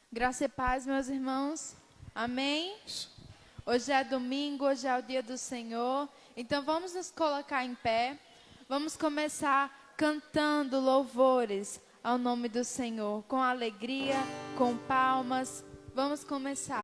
Graça e paz, meus irmãos. Amém? Hoje é domingo, hoje é o dia do Senhor. Então vamos nos colocar em pé. Vamos começar cantando louvores ao nome do Senhor. Com alegria, com palmas. Vamos começar.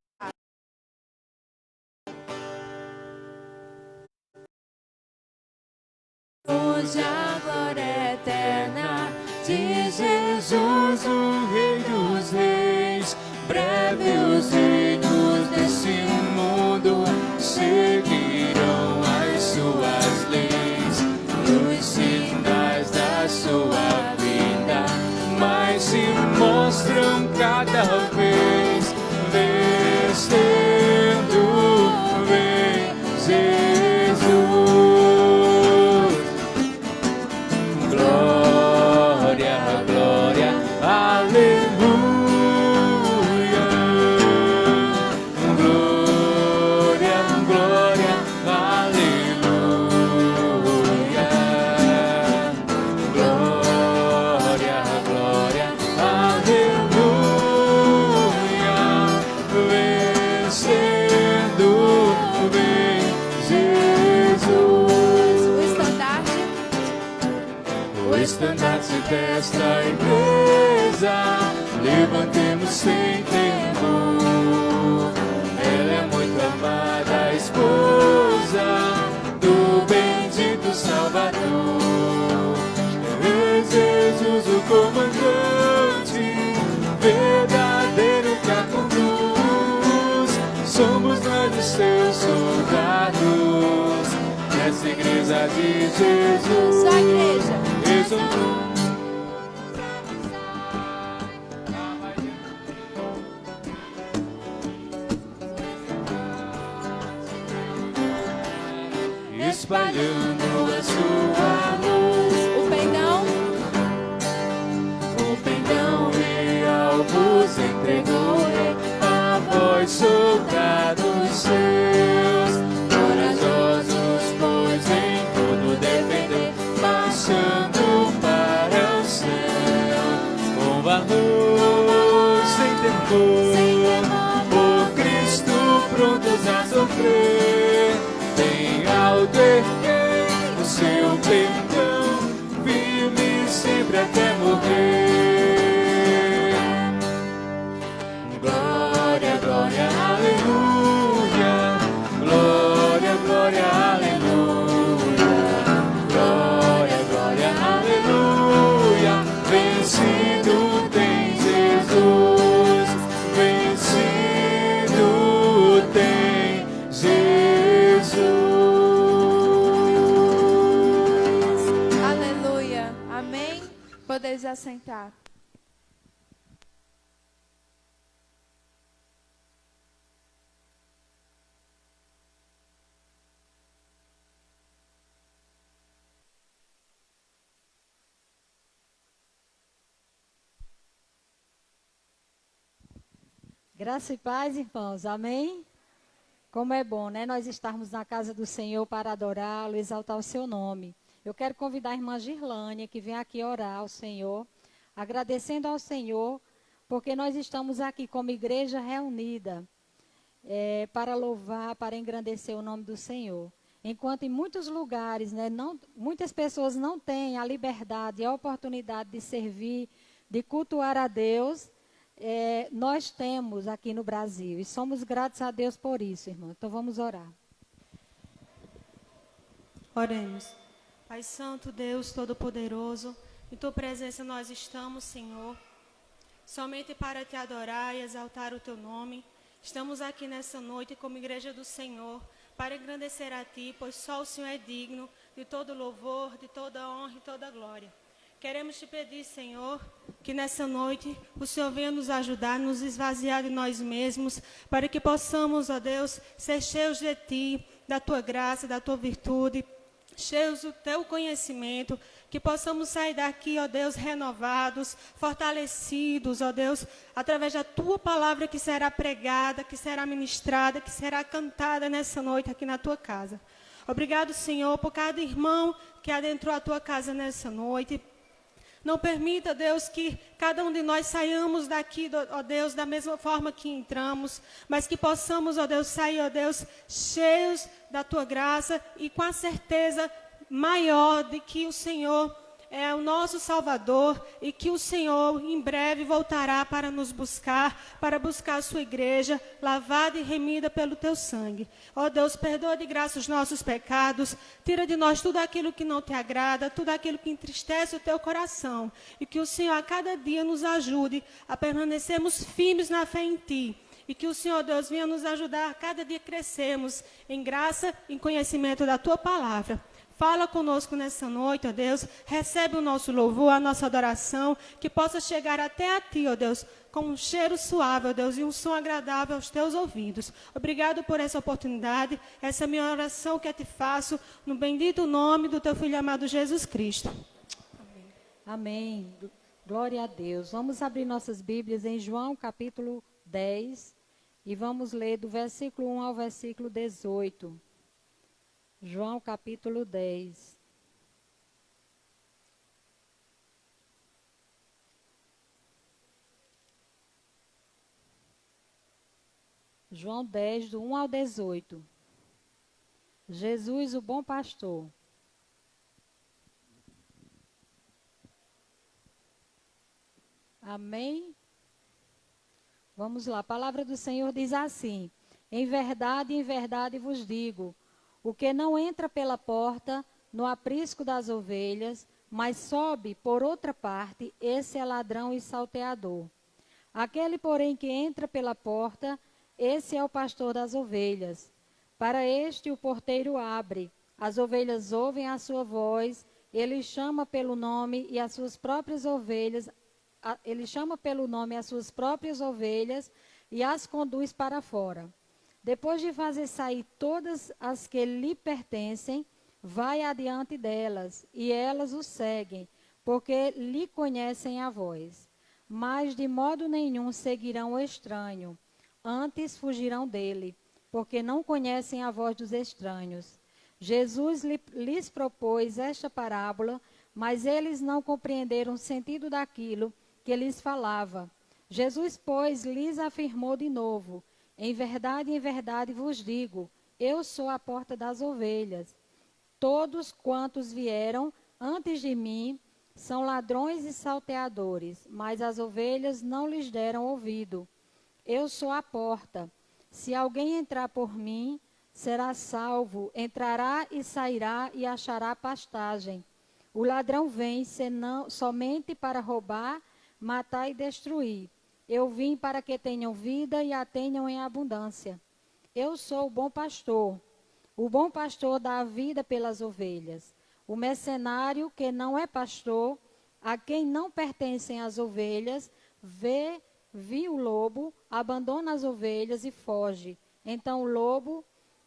Hoje a glória eterna de Jesus, o Rei dos Reis. Breve os reinos desse mundo seguirão as suas leis, nos sinais da sua vinda, mas se mostram cada vez vencendo, vem Jesus. Glória, glória, aleluia. Estandarte desta igreja, levantemos sem temor. Ela é muito amada, a esposa do bendito Salvador. É Jesus o comandante, verdadeiro que a conduz. Somos nós os seus soldados, nessa igreja de Jesus. Sua igreja. Espalhando a sua luz, o pendão real vos entregou, a vós soldados seus, corajosos pois em tudo defender, marchando para o céu, com valor, sem temor, por Cristo prontos a sofrer, bem alto erguei o seu pendão, firme sempre até morrer. Glória, glória, aleluia, glória, glória, aleluia, glória, glória, aleluia, vencido tem Jesus, vencido tem Jesus. Aleluia, amém? Podeis assentar. Graça e paz, irmãos. Amém? Como é bom, né? Nós estarmos na casa do Senhor para adorá-lo, exaltar o seu nome. Eu quero convidar a irmã Girlânia, que vem aqui orar ao Senhor, agradecendo ao Senhor, porque nós estamos aqui como igreja reunida para louvar, para engrandecer o nome do Senhor. Enquanto em muitos lugares, né, muitas pessoas não têm a liberdade e a oportunidade de servir, de cultuar a Deus, nós temos aqui no Brasil e somos gratos a Deus por isso, irmão. Então vamos orar. Oremos. Pai Santo, Deus Todo-Poderoso, em Tua presença nós estamos, Senhor, somente para Te adorar e exaltar o Teu nome. Estamos aqui nessa noite como igreja do Senhor para engrandecer a Ti, pois só o Senhor é digno de todo louvor, de toda honra e toda glória. Queremos Te pedir, Senhor, que nessa noite o Senhor venha nos ajudar, nos esvaziar de nós mesmos, para que possamos, ó Deus, ser cheios de Ti, da Tua graça, da Tua virtude, cheios do Teu conhecimento, que possamos sair daqui, ó Deus, renovados, fortalecidos, ó Deus, através da Tua palavra que será pregada, que será ministrada, que será cantada nessa noite aqui na Tua casa. Obrigado, Senhor, por cada irmão que adentrou a Tua casa nessa noite. Não permita, Deus, que cada um de nós saiamos daqui, ó Deus, da mesma forma que entramos, mas que possamos, ó Deus, sair, ó Deus, cheios da tua graça e com a certeza maior de que o Senhor é o nosso Salvador e que o Senhor em breve voltará para nos buscar, para buscar a sua igreja, lavada e remida pelo teu sangue. Ó Deus, perdoa de graça os nossos pecados, tira de nós tudo aquilo que não te agrada, tudo aquilo que entristece o teu coração, e que o Senhor a cada dia nos ajude a permanecermos firmes na fé em ti. E que o Senhor, Deus, venha nos ajudar a cada dia crescermos em graça e conhecimento da tua palavra. Fala conosco nessa noite, ó Deus. Recebe o nosso louvor, a nossa adoração, que possa chegar até a ti, ó Deus, com um cheiro suave, ó Deus, e um som agradável aos teus ouvidos. Obrigado por essa oportunidade, essa é a minha oração que eu te faço, no bendito nome do teu Filho amado Jesus Cristo. Amém. Glória a Deus. Vamos abrir nossas Bíblias em João capítulo 10 e vamos ler do versículo 1 ao versículo 18. João capítulo 10. João 10, do 1 ao 18. Jesus, o bom pastor. Amém? Vamos lá, a palavra do Senhor diz assim: em verdade vos digo, o que não entra pela porta no aprisco das ovelhas, mas sobe por outra parte, esse é ladrão e salteador. Aquele, porém, que entra pela porta, esse é o pastor das ovelhas. Para este o porteiro abre, as ovelhas ouvem a sua voz, ele chama pelo nome e as suas próprias ovelhas, e as conduz para fora. Depois de fazer sair todas as que lhe pertencem, vai adiante delas, e elas o seguem, porque lhe conhecem a voz. Mas de modo nenhum seguirão o estranho, antes fugirão dele, porque não conhecem a voz dos estranhos. Jesus lhes propôs esta parábola, mas eles não compreenderam o sentido daquilo que lhes falava. Jesus, pois, lhes afirmou de novo: em verdade vos digo, eu sou a porta das ovelhas. Todos quantos vieram antes de mim são ladrões e salteadores, mas as ovelhas não lhes deram ouvido. Eu sou a porta. Se alguém entrar por mim, será salvo, entrará e sairá e achará pastagem. O ladrão vem somente para roubar, matar e destruir. Eu vim para que tenham vida e a tenham em abundância. Eu sou o bom pastor. O bom pastor dá a vida pelas ovelhas. O mercenário, que não é pastor, a quem não pertencem as ovelhas, viu o lobo, abandona as ovelhas e foge. Então o lobo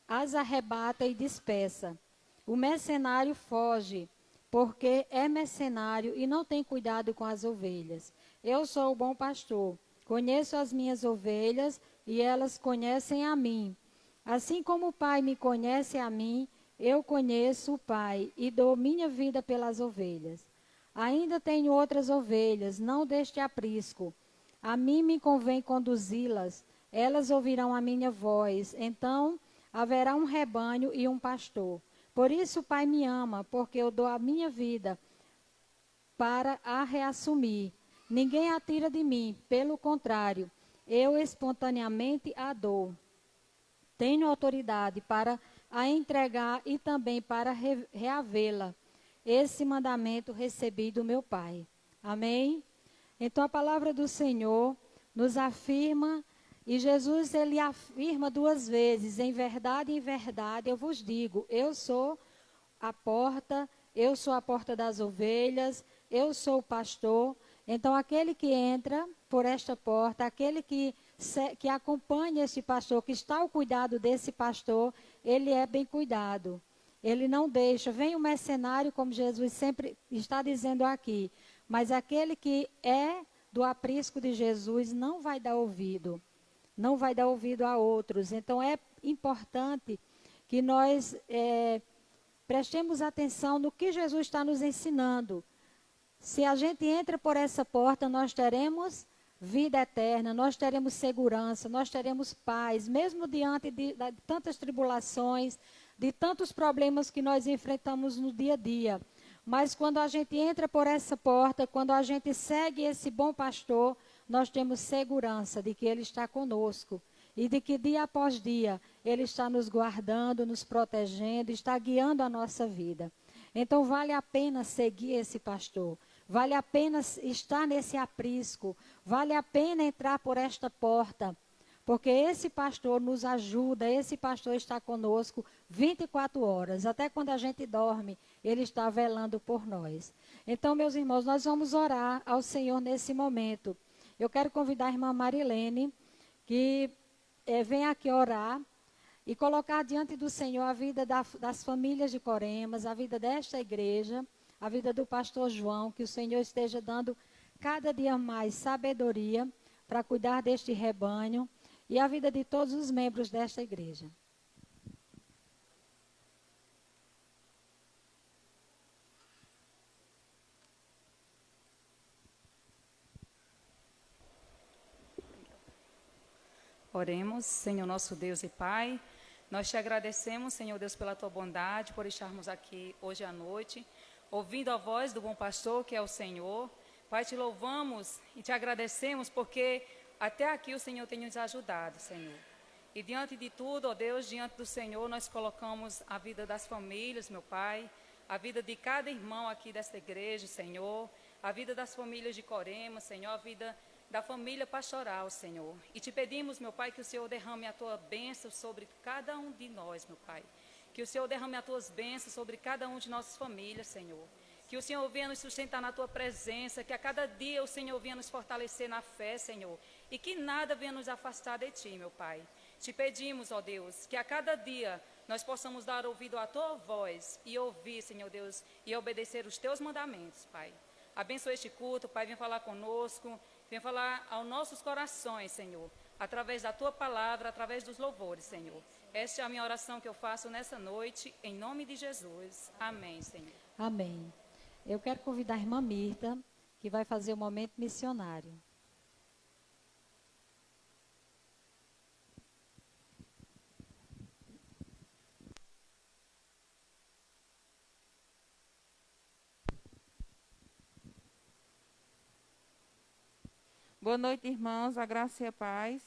as arrebata e dispersa. O mercenário foge, porque é mercenário e não tem cuidado com as ovelhas. Eu sou o bom pastor. Conheço as minhas ovelhas e elas conhecem a mim. Assim como o Pai me conhece a mim, eu conheço o Pai e dou minha vida pelas ovelhas. Ainda tenho outras ovelhas, não deste aprisco. A mim me convém conduzi-las. Elas ouvirão a minha voz. Então haverá um rebanho e um pastor. Por isso o Pai me ama, porque eu dou a minha vida para a reassumir. Ninguém a tira de mim, pelo contrário, eu espontaneamente a dou. Tenho autoridade para a entregar e também para reavê-la. Esse mandamento recebi do meu Pai. Amém? Então a palavra do Senhor nos afirma, e Jesus ele afirma duas vezes: em verdade eu vos digo, eu sou a porta das ovelhas, eu sou o pastor. Então, aquele que entra por esta porta, aquele que acompanha este pastor, que está ao cuidado desse pastor, ele é bem cuidado. Ele não deixa. Vem o mercenário, como Jesus sempre está dizendo aqui, mas aquele que é do aprisco de Jesus não vai dar ouvido. Não vai dar ouvido a outros. Então, é importante que nós prestemos atenção no que Jesus está nos ensinando. Se a gente entra por essa porta, nós teremos vida eterna, nós teremos segurança, nós teremos paz, mesmo diante de tantas tribulações, de tantos problemas que nós enfrentamos no dia a dia. Mas quando a gente entra por essa porta, quando a gente segue esse bom pastor, nós temos segurança de que ele está conosco e de que dia após dia ele está nos guardando, nos protegendo, está guiando a nossa vida. Então vale a pena seguir esse pastor, vale a pena estar nesse aprisco, vale a pena entrar por esta porta, porque esse pastor nos ajuda, esse pastor está conosco 24 horas, até quando a gente dorme, ele está velando por nós. Então, meus irmãos, nós vamos orar ao Senhor nesse momento. Eu quero convidar a irmã Marilene, que venha aqui orar e colocar diante do Senhor a vida das famílias de Coremas, a vida desta igreja, a vida do pastor João, que o Senhor esteja dando cada dia mais sabedoria para cuidar deste rebanho e a vida de todos os membros desta igreja. Oremos, Senhor nosso Deus e Pai, nós te agradecemos, Senhor Deus, pela tua bondade, por estarmos aqui hoje à noite, ouvindo a voz do bom pastor, que é o Senhor. Pai, te louvamos e te agradecemos, porque até aqui o Senhor tem nos ajudado, Senhor. E diante de tudo, ó Deus, diante do Senhor, nós colocamos a vida das famílias, meu Pai, a vida de cada irmão aqui desta igreja, Senhor, a vida das famílias de Corema, Senhor, a vida da família pastoral, Senhor. E te pedimos, meu Pai, que o Senhor derrame a tua bênção sobre cada um de nós, meu Pai. Que o Senhor derrame as tuas bênçãos sobre cada um de nossas famílias, Senhor. Que o Senhor venha nos sustentar na tua presença, que a cada dia o Senhor venha nos fortalecer na fé, Senhor. E que nada venha nos afastar de ti, meu Pai. Te pedimos, ó Deus, que a cada dia nós possamos dar ouvido à tua voz e ouvir, Senhor Deus, e obedecer os teus mandamentos, Pai. Abençoa este culto, Pai, vem falar conosco. Venha falar aos nossos corações, Senhor, através da tua palavra, através dos louvores, Senhor. Esta é a minha oração que eu faço nessa noite, em nome de Jesus. Amém, Senhor. Amém. Eu quero convidar a irmã Mirta, que vai fazer o momento missionário. Boa noite, irmãos, a graça e a paz.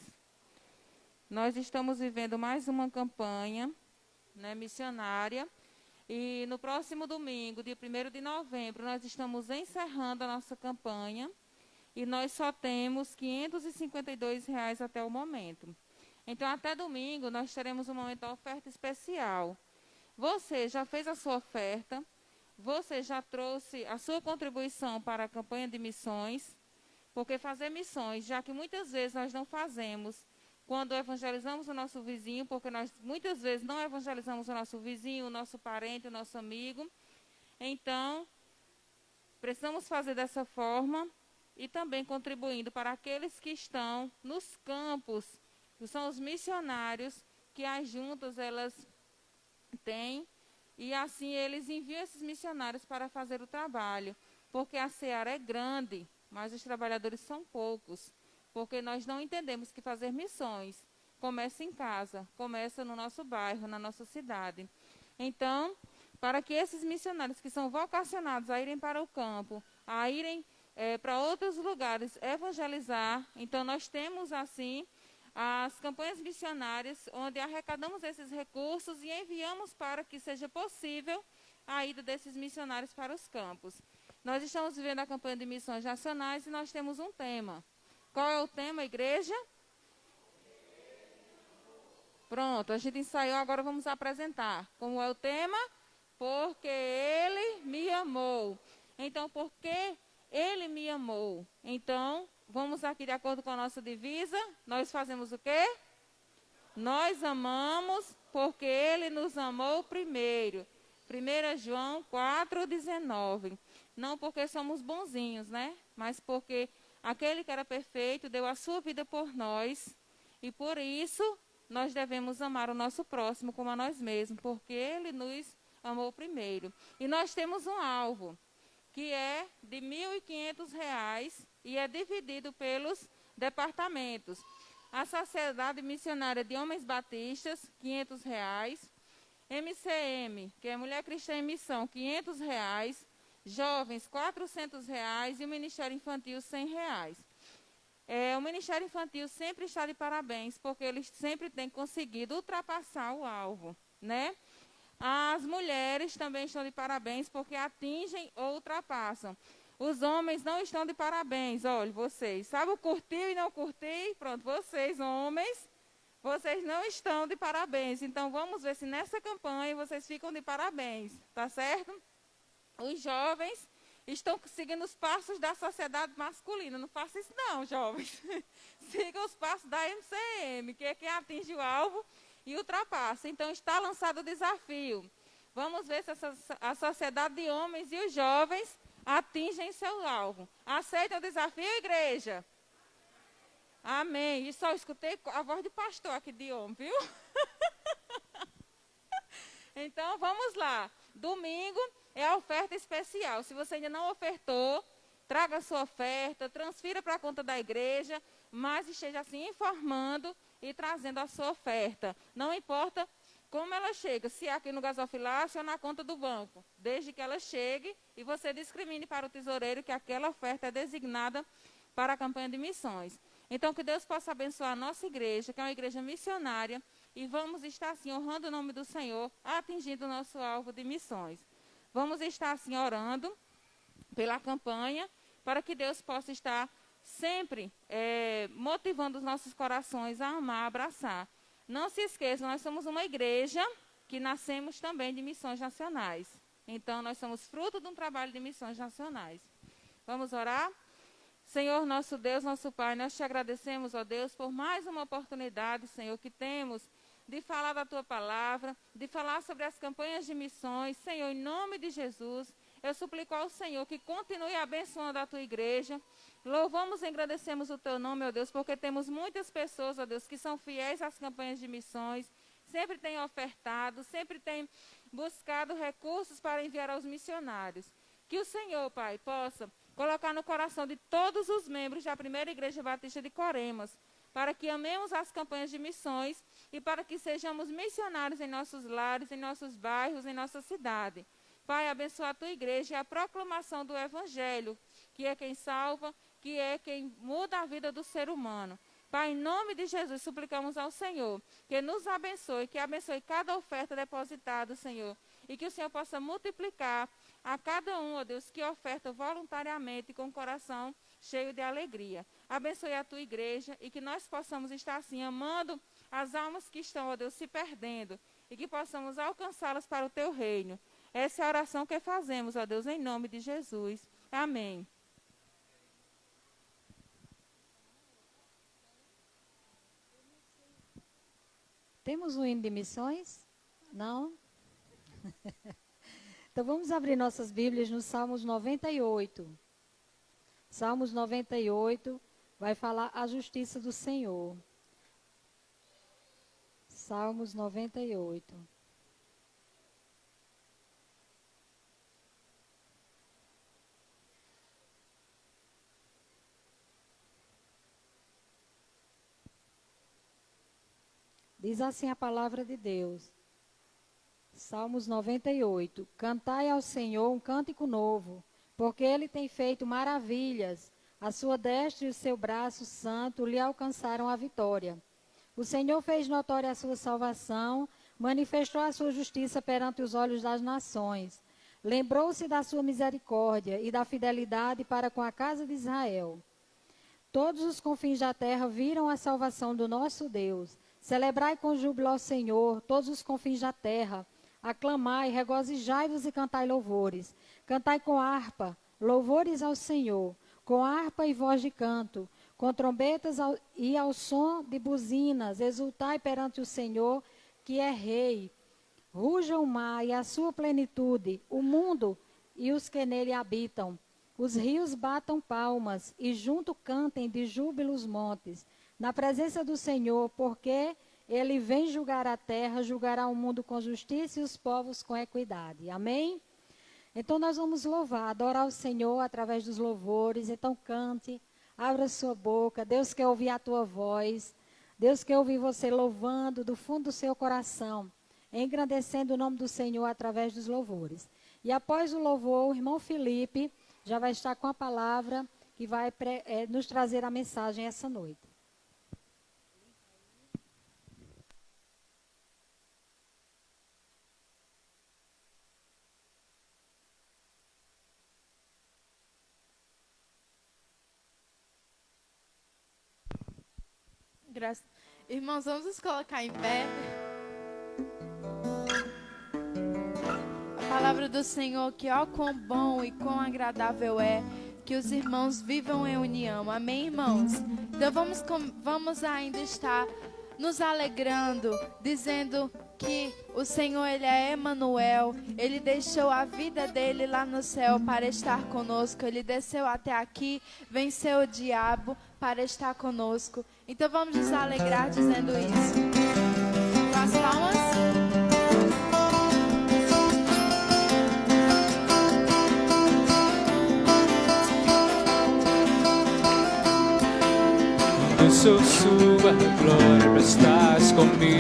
Nós estamos vivendo mais uma campanha, né, missionária, e no próximo domingo, dia 1º de novembro, nós estamos encerrando a nossa campanha, e nós só temos R$ 552 até o momento. Então, até domingo, nós teremos um momento de oferta especial. Você já fez a sua oferta, você já trouxe a sua contribuição para a campanha de missões, porque fazer missões, já que muitas vezes nós não fazemos quando evangelizamos o nosso vizinho, porque nós muitas vezes não evangelizamos o nosso vizinho, o nosso parente, o nosso amigo. Então, precisamos fazer dessa forma e também contribuindo para aqueles que estão nos campos, que são os missionários, que as juntas elas têm, e assim eles enviam esses missionários para fazer o trabalho, porque a seara é grande, mas os trabalhadores são poucos, porque nós não entendemos que fazer missões começa em casa, começa no nosso bairro, na nossa cidade. Então, para que esses missionários que são vocacionados a irem para o campo, a irem para outros lugares evangelizar, então nós temos assim as campanhas missionárias, onde arrecadamos esses recursos e enviamos para que seja possível a ida desses missionários para os campos. Nós estamos vivendo a campanha de missões nacionais e nós temos um tema. Qual é o tema, igreja? Pronto, a gente ensaiou, agora vamos apresentar. Como é o tema? Porque Ele me amou. Então, porque Ele me amou. Então, vamos aqui de acordo com a nossa divisa. Nós fazemos o quê? Nós amamos porque Ele nos amou primeiro. 1 João 4,19. Não porque somos bonzinhos, né? Mas porque aquele que era perfeito deu a sua vida por nós. E por isso nós devemos amar o nosso próximo como a nós mesmos. Porque ele nos amou primeiro. E nós temos um alvo. que é de R$ 1.500 e é dividido pelos departamentos. A Sociedade Missionária de Homens Batistas, R$ 500. MCM, que é Mulher Cristã em Missão, R$ 500. Jovens, R$ 400 e o Ministério Infantil, R$ 100. O Ministério Infantil sempre está de parabéns, porque eles sempre têm conseguido ultrapassar o alvo, né? As mulheres também estão de parabéns, porque atingem ou ultrapassam. Os homens não estão de parabéns, olha, vocês. Sabe o curtir e não curtir? Pronto, vocês, homens, vocês não estão de parabéns. Então, vamos ver se nessa campanha vocês ficam de parabéns, tá certo? Os jovens estão seguindo os passos da sociedade masculina. Não façam isso não, jovens. Sigam os passos da MCM, que é quem atinge o alvo e ultrapassa. Então, está lançado o desafio. Vamos ver se a sociedade de homens e os jovens atingem seu alvo. Aceitam o desafio, igreja? Amém. E só escutei a voz do pastor aqui de homem, viu? Então, vamos lá. Domingo é a oferta especial. Se você ainda não ofertou, traga a sua oferta, transfira para a conta da igreja, mas esteja assim informando e trazendo a sua oferta. Não importa como ela chega, se é aqui no gasofilácio ou na conta do banco. Desde que ela chegue e você discrimine para o tesoureiro que aquela oferta é designada para a campanha de missões. Então, que Deus possa abençoar a nossa igreja, que é uma igreja missionária, e vamos estar assim honrando o nome do Senhor, atingindo o nosso alvo de missões. Vamos estar assim orando pela campanha, para que Deus possa estar sempre motivando os nossos corações a amar, a abraçar. Não se esqueçam, nós somos uma igreja que nascemos também de missões nacionais. Então, nós somos fruto de um trabalho de missões nacionais. Vamos orar? Senhor, nosso Deus, nosso Pai, nós te agradecemos, ó Deus, por mais uma oportunidade, Senhor, que temos de falar da Tua palavra, de falar sobre as campanhas de missões. Senhor, em nome de Jesus, eu suplico ao Senhor que continue abençoando a Tua igreja. Louvamos e agradecemos o Teu nome, ó Deus, porque temos muitas pessoas, ó Deus, que são fiéis às campanhas de missões, sempre têm ofertado, sempre têm buscado recursos para enviar aos missionários. Que o Senhor, Pai, possa colocar no coração de todos os membros da Primeira Igreja Batista de Coremas, para que amemos as campanhas de missões e para que sejamos missionários em nossos lares, em nossos bairros, em nossa cidade. Pai, abençoa a Tua igreja e a proclamação do Evangelho, que é quem salva, que é quem muda a vida do ser humano. Pai, em nome de Jesus, suplicamos ao Senhor que nos abençoe, que abençoe cada oferta depositada, Senhor, e que o Senhor possa multiplicar a cada um, ó Deus, que oferta voluntariamente com o coração cheio de alegria. Abençoe a Tua igreja e que nós possamos estar assim, amando as almas que estão, ó Deus, se perdendo e que possamos alcançá-las para o Teu reino. Essa é a oração que fazemos, ó Deus, em nome de Jesus. Amém. Temos um hino de missões? Não? Então vamos abrir nossas Bíblias no Salmos 98. Salmos 98 vai falar a justiça do Senhor. Salmos 98. Diz assim a palavra de Deus. Salmos 98. Cantai ao Senhor um cântico novo, porque Ele tem feito maravilhas. A sua destra e o seu braço santo lhe alcançaram a vitória. O Senhor fez notória a sua salvação, manifestou a sua justiça perante os olhos das nações. Lembrou-se da sua misericórdia e da fidelidade para com a casa de Israel. Todos os confins da terra viram a salvação do nosso Deus. Celebrai com júbilo ao Senhor, todos os confins da terra. Aclamai, regozijai-vos e cantai louvores. Cantai com harpa, louvores ao Senhor, com harpa e voz de canto, com trombetas e ao som de buzinas. Exultai perante o Senhor, que é Rei. Ruja o mar e a sua plenitude, o mundo e os que nele habitam. Os rios batam palmas e junto cantem de júbilo os montes. Na presença do Senhor, porque Ele vem julgar a terra, julgará o mundo com justiça e os povos com equidade. Amém? Então nós vamos louvar, adorar o Senhor através dos louvores. Então cante, abra sua boca. Deus quer ouvir a tua voz. Deus quer ouvir você louvando do fundo do seu coração, engrandecendo o nome do Senhor através dos louvores. E após o louvor, o irmão Felipe já vai estar com a palavra que vai nos trazer a mensagem essa noite. Irmãos, vamos nos colocar em pé. A palavra do Senhor, que ó quão bom e quão agradável é que os irmãos vivam em união. Amém, irmãos? Então vamos ainda estar nos alegrando, dizendo que o Senhor, Ele é Emanuel. Ele deixou a vida dele lá no céu para estar conosco. Ele desceu até aqui, venceu o diabo para estar conosco. Então vamos nos alegrar dizendo isso. Com as palmas. Eu sou sua glória, mas estás comigo.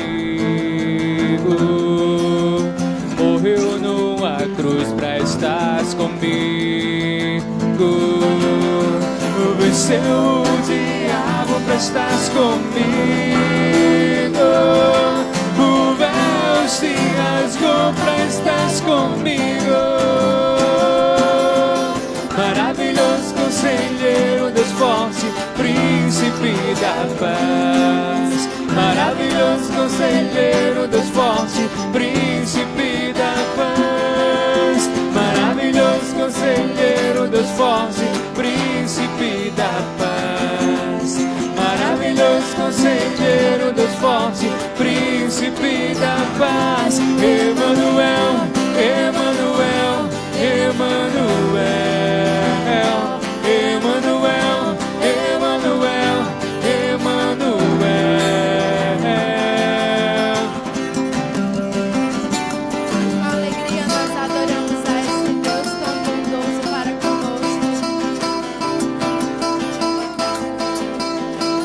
Morreu numa cruz pra estar comigo. Venceu o diabo pra estar comigo. O véu se rasgou pra estar comigo. Maravilhoso conselheiro, Deus forte, príncipe da paz. Maravilhoso conselheiro, Deus forte, príncipe da paz. Maravilhoso conselheiro, Deus forte, príncipe da paz. Maravilhoso conselheiro, Deus forte, príncipe da paz. Emanuel, Emanuel, Emanuel. Emanuel, Emanuel, Emanuel. Com alegria nós adoramos a esse Deus tão bondoso para conosco.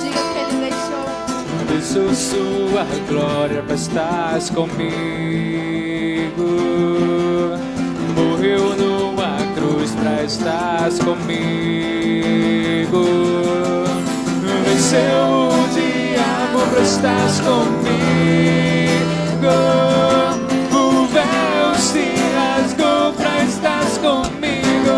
Diga que Ele deixou. Deixou sua glória para estar comigo. Morreu numa cruz para estar comigo. Venceu o diabo para estar comigo. O véu se rasgou para estar comigo.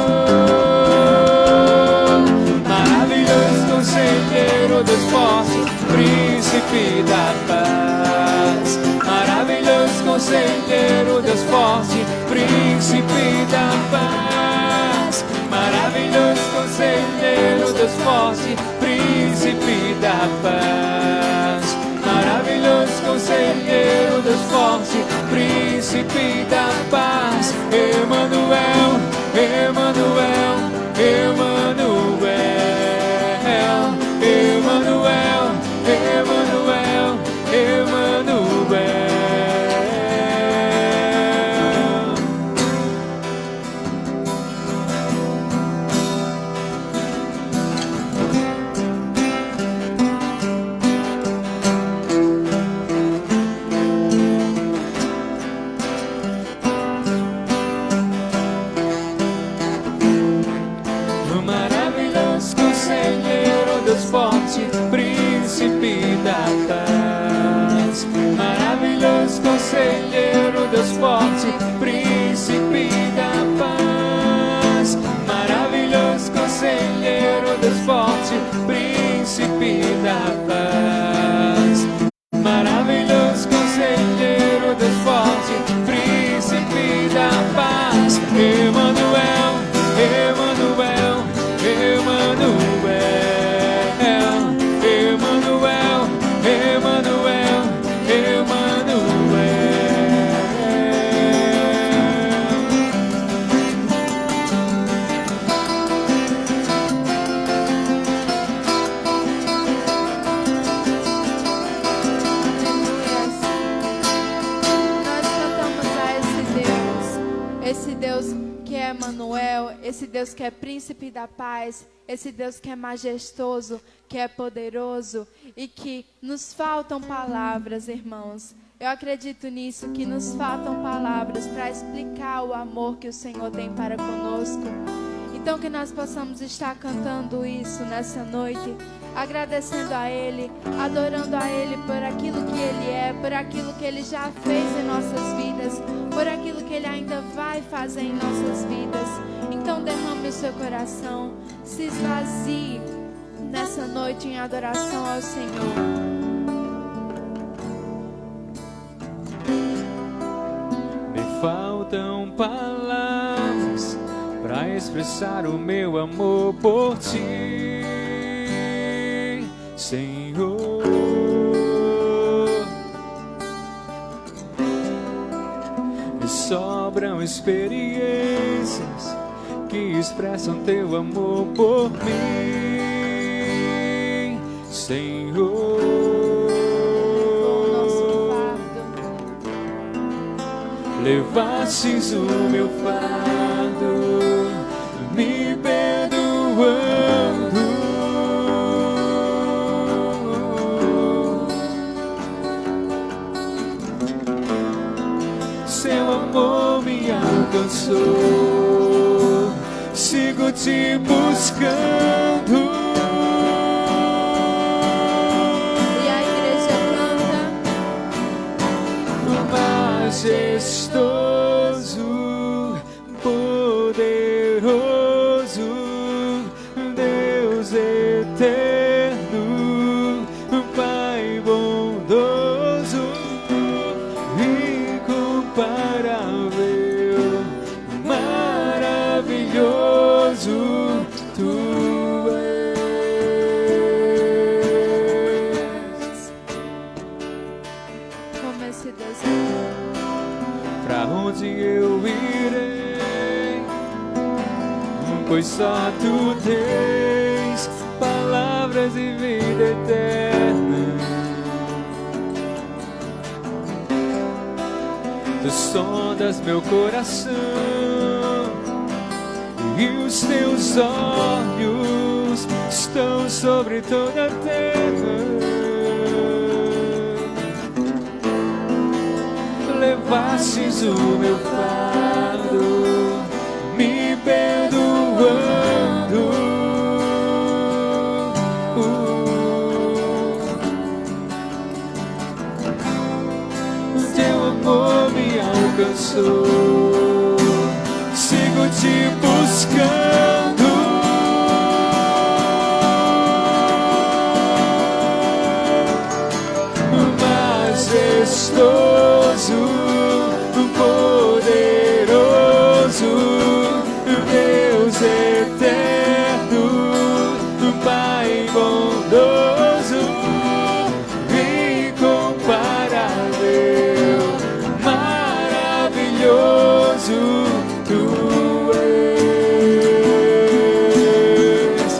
Maravilhoso conselheiro, Deus forte, príncipe da paz. Maravilhoso conselheiro, Deus forte, príncipe da paz. Maravilhoso conselheiro, Deus forte, príncipe da paz. Maravilhoso conselheiro, Deus forte, príncipe da paz. Emanuel, Emanuel, Emanuel. Emanuel, Emanuel, Emanuel. Maravilhoso conselheiro, Deus forte, príncipe da paz. Maravilhoso conselheiro, Deus forte, príncipe da paz. Maravilhoso conselheiro, Deus forte, príncipe da paz. Maravilhoso conselheiro, Deus forte, príncipe da paz. Emanuel, Emanuel, Emanuel, Emanuel, Emanuel, Emanuel. esse Deus que é príncipe da paz, esse Deus que é majestoso, que é poderoso e que nos faltam palavras, irmãos. Eu acredito nisso, que nos faltam palavras para explicar o amor que o Senhor tem para conosco. Então que nós possamos estar cantando isso nessa noite, agradecendo a Ele, adorando a Ele por aquilo que Ele é, por aquilo que Ele já fez em nossas vidas, por aquilo que Ele ainda vai fazer em nossas vidas. Então derrame o seu coração, se esvazie nessa noite em adoração ao Senhor. Me faltam palavras para expressar o meu amor por ti, Senhor. Me sobram experiências que expressam teu amor por mim, Senhor. Levastes o meu fardo, me perdoando. Seu amor me alcançou, sigo te buscando. E a igreja canta: majestoso, poderoso, Deus eterno, Pai bondoso, incomparável, maravilhoso, tu és. como esse Deus é Pra onde eu irei? Pois só tu tens palavras de vida eterna. Tu sondas meu coração e os teus olhos estão sobre toda a terra. Levastes o meu fardo, me perdoando. O teu amor me alcançou, sigo te buscando. Majestoso, poderoso, Deus eterno, Pai bondoso, incomparável, maravilhoso, tu és.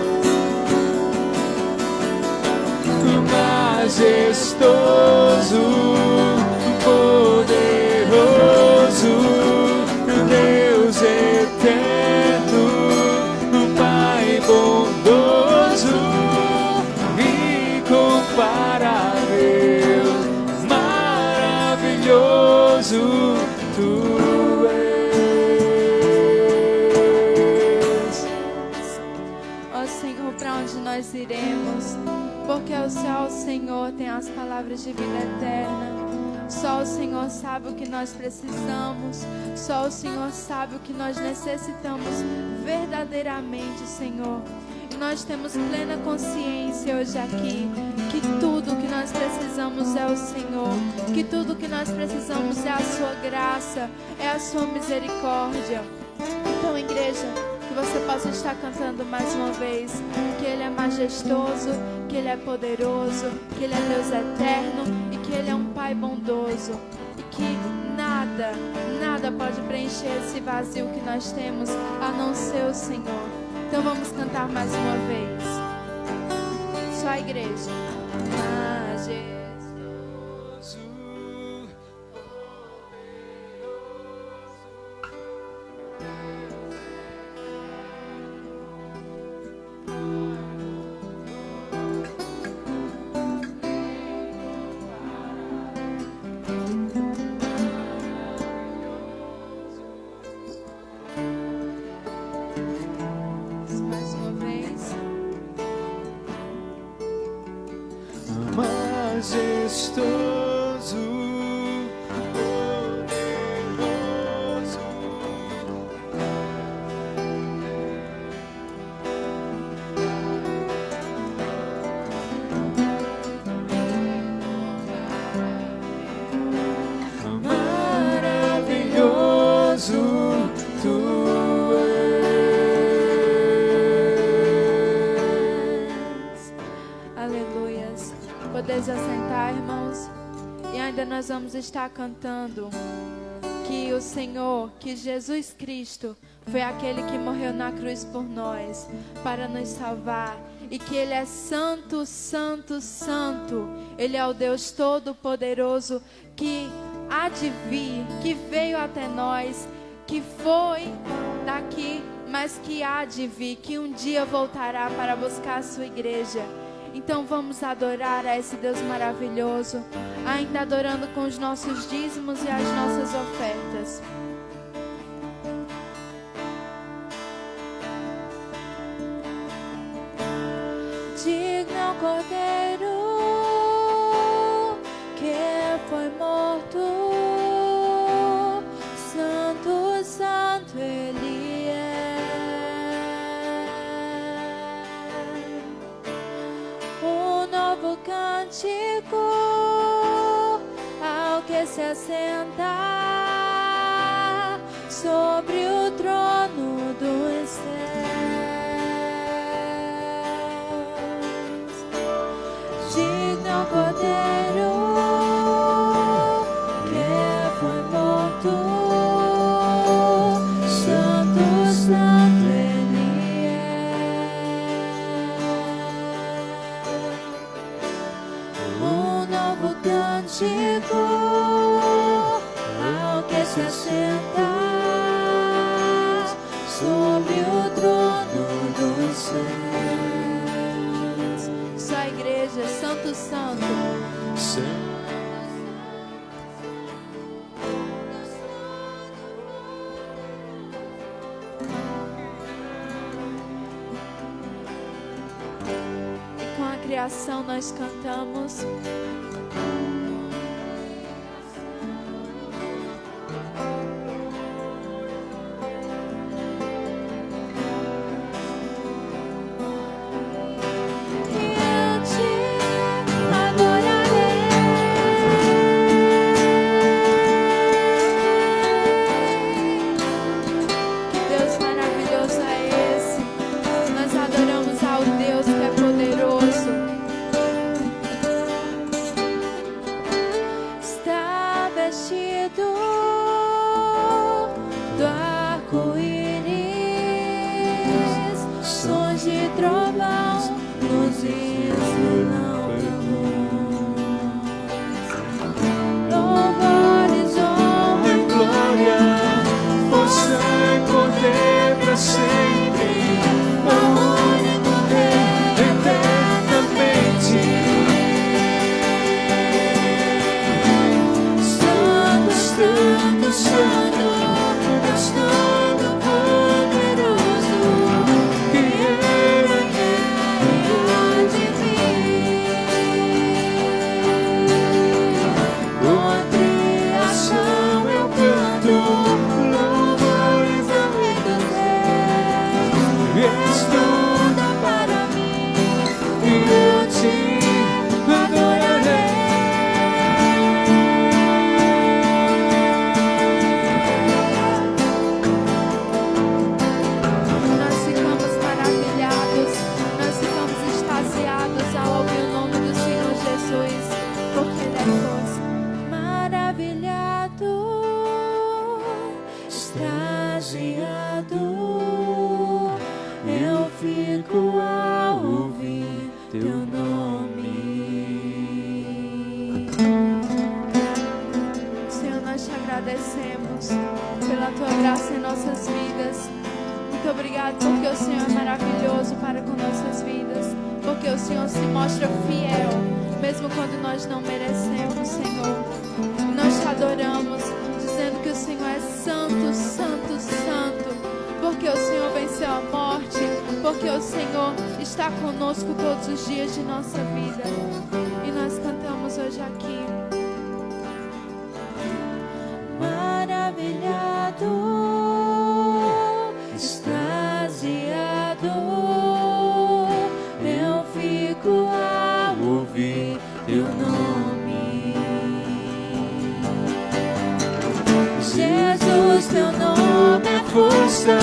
Majestoso, poderoso, Deus eterno, Pai bondoso, incomparável, maravilhoso, tu és. Ó Senhor, para onde nós iremos? Porque só o Senhor tem as palavras de vida eterna. Só o Senhor sabe o que nós precisamos. Só o Senhor sabe o que nós necessitamos verdadeiramente, Senhor. E nós temos plena consciência hoje aqui que tudo que nós precisamos é o Senhor. Que tudo que nós precisamos é a sua graça, é a sua misericórdia. Então, igreja, que você possa estar cantando mais uma vez que Ele é majestoso, que Ele é poderoso, que Ele é Deus eterno e que Ele é um Pai bondoso e que nada pode preencher esse vazio que nós temos a não ser o Senhor. Então vamos cantar mais uma vez. Só a igreja. majestoso, poderoso. Maravilhoso tu és. Aleluias. Podeis assentar, irmãos. E ainda nós vamos estar cantando que o Senhor, que Jesus Cristo foi aquele que morreu na cruz por nós, para nos salvar. E que Ele é santo, santo, santo. Ele é o Deus Todo-Poderoso que há de vir, que veio até nós, que foi daqui, mas que há de vir, que um dia voltará para buscar a sua igreja. Então vamos adorar a esse Deus maravilhoso, ainda adorando com os nossos dízimos e as nossas ofertas. Digno é o Cordeiro que foi morto, santo, santo Ele é. Um novo cântico ao que se assenta sobre o trono dos céus. Digno é o Cordeiro que foi morto, santo, santo Ele é. Um novo cântico ao que se assenta sobre o trono dos céus. Só a igreja, santo, santo. E com a criação nós cantamos. Eu te adorarei. Que Deus maravilhoso é esse. Nós adoramos ao Deus que é poderoso. Está vestido do arco-íris, sons de trovão nos ensinam louvores, honra E glória, força e poder para sempre, ao único Rei eternamente. santo, santo, santo, Deus Todo-Poderoso, que era há de vir. com a criação eu canto louvores ao Rei dos Reis. És tudo para mim e eu te adorarei. Nós ficamos maravilhados, nós ficamos extasiados ao ouvir o nome do Senhor Jesus, porque Ele é força. Maravilhado, extasiado, eu fico ao ouvir teu nome. Senhor, nós te agradecemos pela tua graça em nossas vidas. Muito obrigado porque o Senhor é maravilhoso para com nossas vidas, porque o Senhor se mostra fiel, mesmo quando nós não merecemos, Senhor. E nós te adoramos, dizendo que o Senhor é santo, santo, santo, porque o Senhor venceu a morte, porque o Senhor está conosco todos os dias de nossa vida. E nós cantamos hoje hoje aqui. Maravilhado, extasiado, eu fico ao ouvir teu nome. Jesus, teu nome é força,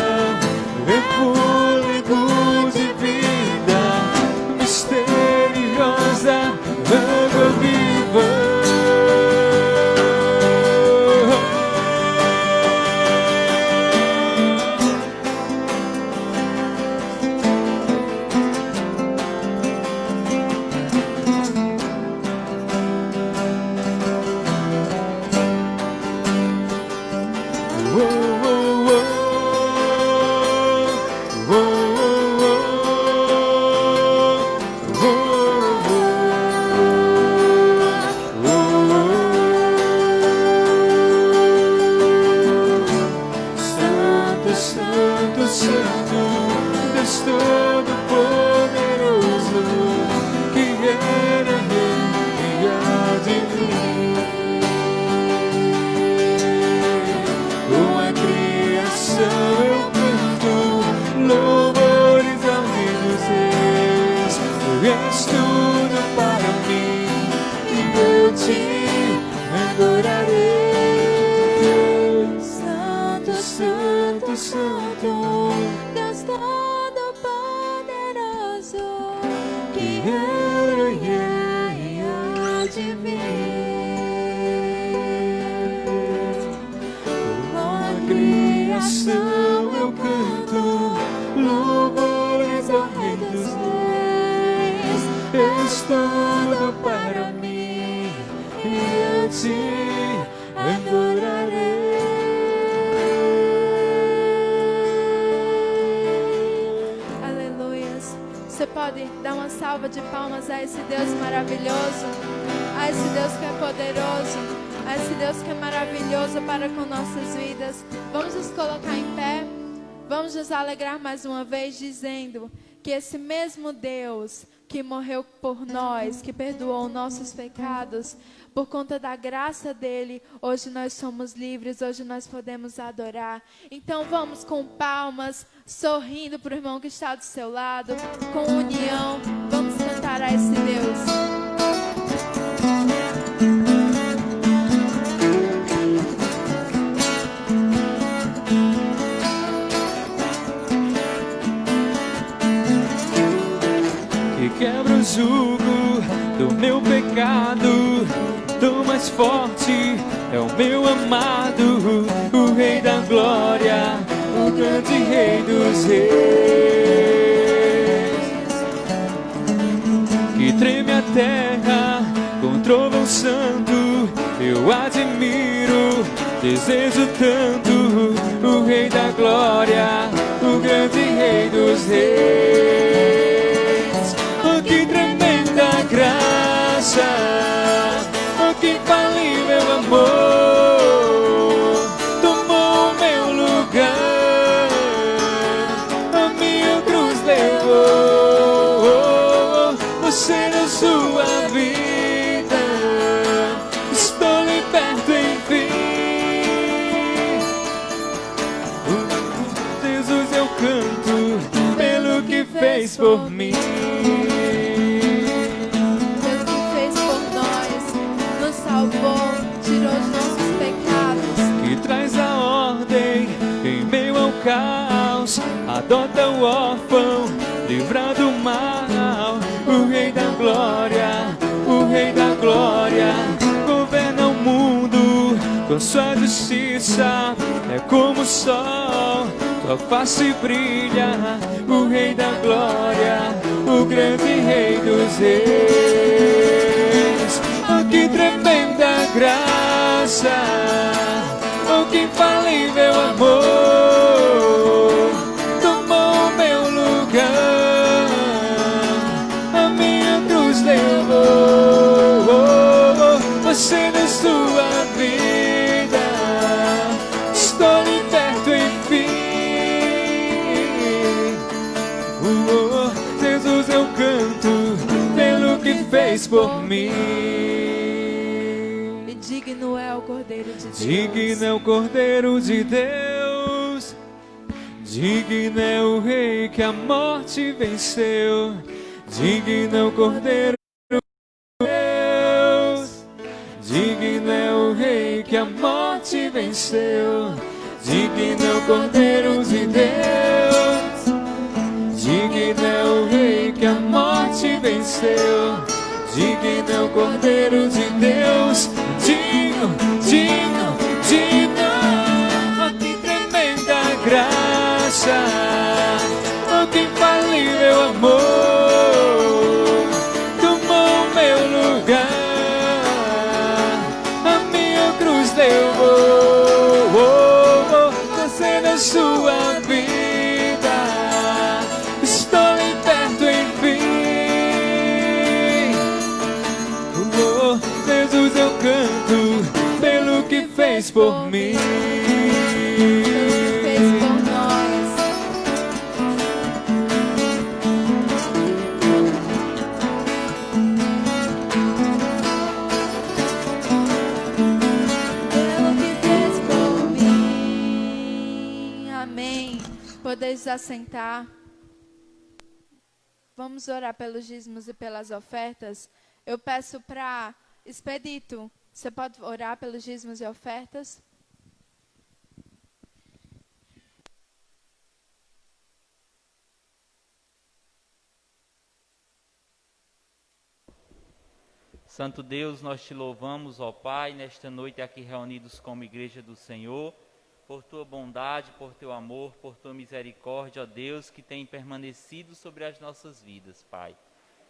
é fôlego de vida, misteriosa, água viva. Você pode dar uma salva de palmas a esse Deus maravilhoso, a esse Deus que é poderoso, a esse Deus que é maravilhoso para com nossas vidas. Vamos nos colocar em pé, vamos nos alegrar mais uma vez dizendo que esse mesmo Deus que morreu por nós, que perdoou nossos pecados, por conta da graça dele, hoje nós somos livres, hoje nós podemos adorar. Então vamos com palmas, sorrindo para o irmão que está do seu lado, com união, vamos cantar a esse Deus. Que quebra o jugo do meu pecado, do mais forte é o meu amado, o Rei da Glória, o grande Rei dos Reis. Que treme a terra com trovão santo, eu admiro, desejo tanto, o Rei da Glória, o grande Rei dos Reis. Oh, que tremenda graça, oh, que infalível amor, tomou o meu lugar, a minha cruz levou, você deu sua vida, estou liberto enfim. Jesus, eu canto pelo que fez por mim. Tirou os nossos pecados, que traz a ordem em meio ao caos, adota o órfão, livra do mal, o Rei da Glória, o Rei da Glória, governa o mundo com sua justiça, é como o sol, tua face brilha, o Rei da Glória, o grande Rei dos Reis. Oh, que tremenda graça, oh, que infalível amor, tomou o meu lugar, a minha cruz levou, você deu sua vida, estou liberto enfim. Jesus, eu canto pelo que fez por mim. Digno é o Cordeiro de Deus. Digno é o Cordeiro de Deus. Digno é o Rei que a morte venceu. Digno é o Cordeiro de Deus. Digno é o Rei que a morte venceu. Digno é o Cordeiro de Deus. Digno é o Rei que a morte venceu. Digno é o Cordeiro de Deus. Digno, digno, digno. Oh, que tremenda graça. Oh, que infalível amor. Tomou meu lugar. A minha cruz levou. Você na sua vida. Estou liberto em fim. Oh, Jesus, eu canto pelo que fez por mim. Fez por nós. Pelo que fez por mim. Amém. Podeis assentar. Vamos orar pelos dízimos e pelas ofertas. Eu peço para Expedito, você pode orar pelos dízimos e ofertas? Santo Deus, nós te louvamos, ó Pai, nesta noite aqui reunidos como igreja do Senhor, por tua bondade, por teu amor, por tua misericórdia, ó Deus, que tem permanecido sobre as nossas vidas, Pai.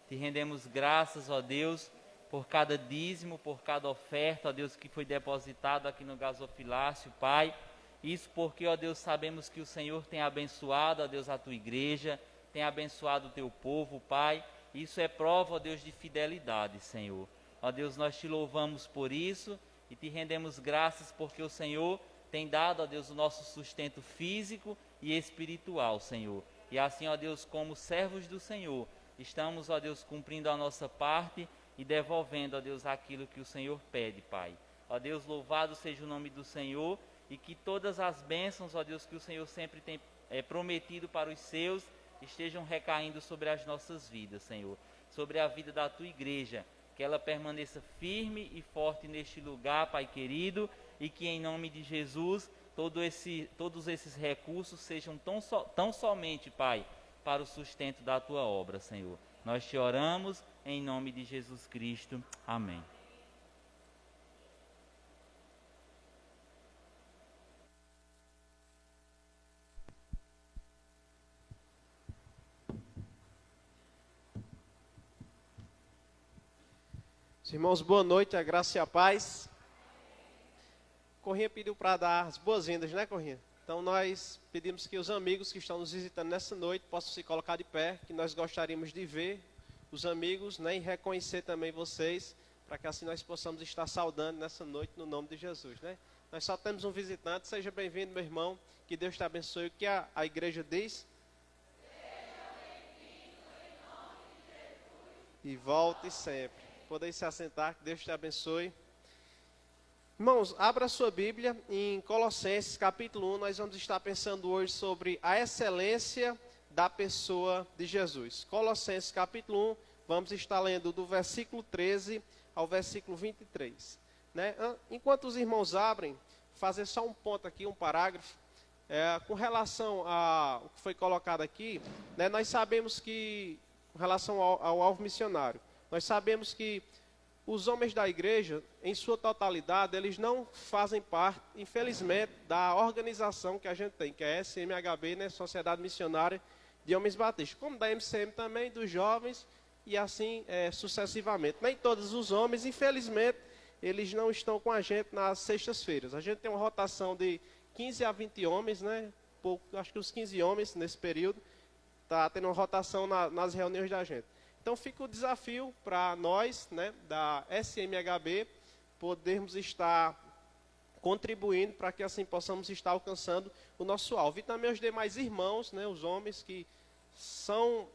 Te rendemos graças, ó Deus, por cada dízimo, por cada oferta, ó Deus, que foi depositado aqui no gasofilácio, Pai. Isso porque, ó Deus, sabemos que o Senhor tem abençoado, ó Deus, a tua igreja, tem abençoado o teu povo, Pai. Isso é prova, ó Deus, de fidelidade, Senhor. Ó Deus, nós te louvamos por isso e te rendemos graças porque o Senhor tem dado, ó Deus, o nosso sustento físico e espiritual, Senhor. E assim, ó Deus, como servos do Senhor, estamos, ó Deus, cumprindo a nossa parte e devolvendo, ó Deus, aquilo que o Senhor pede, Pai. Ó Deus, louvado seja o nome do Senhor e que todas as bênçãos, ó Deus, que o Senhor sempre tem prometido para os seus, estejam recaindo sobre as nossas vidas, Senhor. Sobre a vida da tua igreja, que ela permaneça firme e forte neste lugar, Pai querido, e que em nome de Jesus, todos esses recursos sejam tão somente, Pai, para o sustento da tua obra, Senhor. Nós te oramos em nome de Jesus Cristo. Amém. Irmãos, boa noite, a graça e a paz. Corrinha pediu para dar as boas-vindas, né, Corrinha? Então nós pedimos que os amigos que estão nos visitando nessa noite possam se colocar de pé, que nós gostaríamos de ver os amigos, né, e reconhecer também vocês, para que assim nós possamos estar saudando nessa noite no nome de Jesus, né? Nós só temos um visitante, seja bem-vindo, meu irmão, que Deus te abençoe. O que a igreja diz? Seja bem-vindo em nome de Jesus. E volte sempre. Podem se assentar, que Deus te abençoe. Irmãos, abra a sua Bíblia em Colossenses capítulo 1, nós vamos estar pensando hoje sobre a excelência da pessoa de Jesus. Colossenses capítulo 1, vamos estar lendo do versículo 13 ao versículo 23. Né? Enquanto os irmãos abrem, fazer só um ponto aqui, um parágrafo, com relação ao que foi colocado aqui, né, nós sabemos que, com relação ao alvo missionário, nós sabemos que os homens da igreja, em sua totalidade, eles não fazem parte, infelizmente, da organização que a gente tem, que é a SMHB, né, Sociedade Missionária de Homens Batistas, como da MCM também, dos jovens, e assim sucessivamente. Nem todos os homens, infelizmente, eles não estão com a gente nas sextas-feiras. A gente tem uma rotação de 15 a 20 homens, né, acho que uns 15 homens nesse período, está tendo uma rotação nas reuniões da gente. Então fica o desafio para nós, né, da SMHB, podermos estar contribuindo para que assim possamos estar alcançando o nosso alvo. E também os demais irmãos, né, os homens que são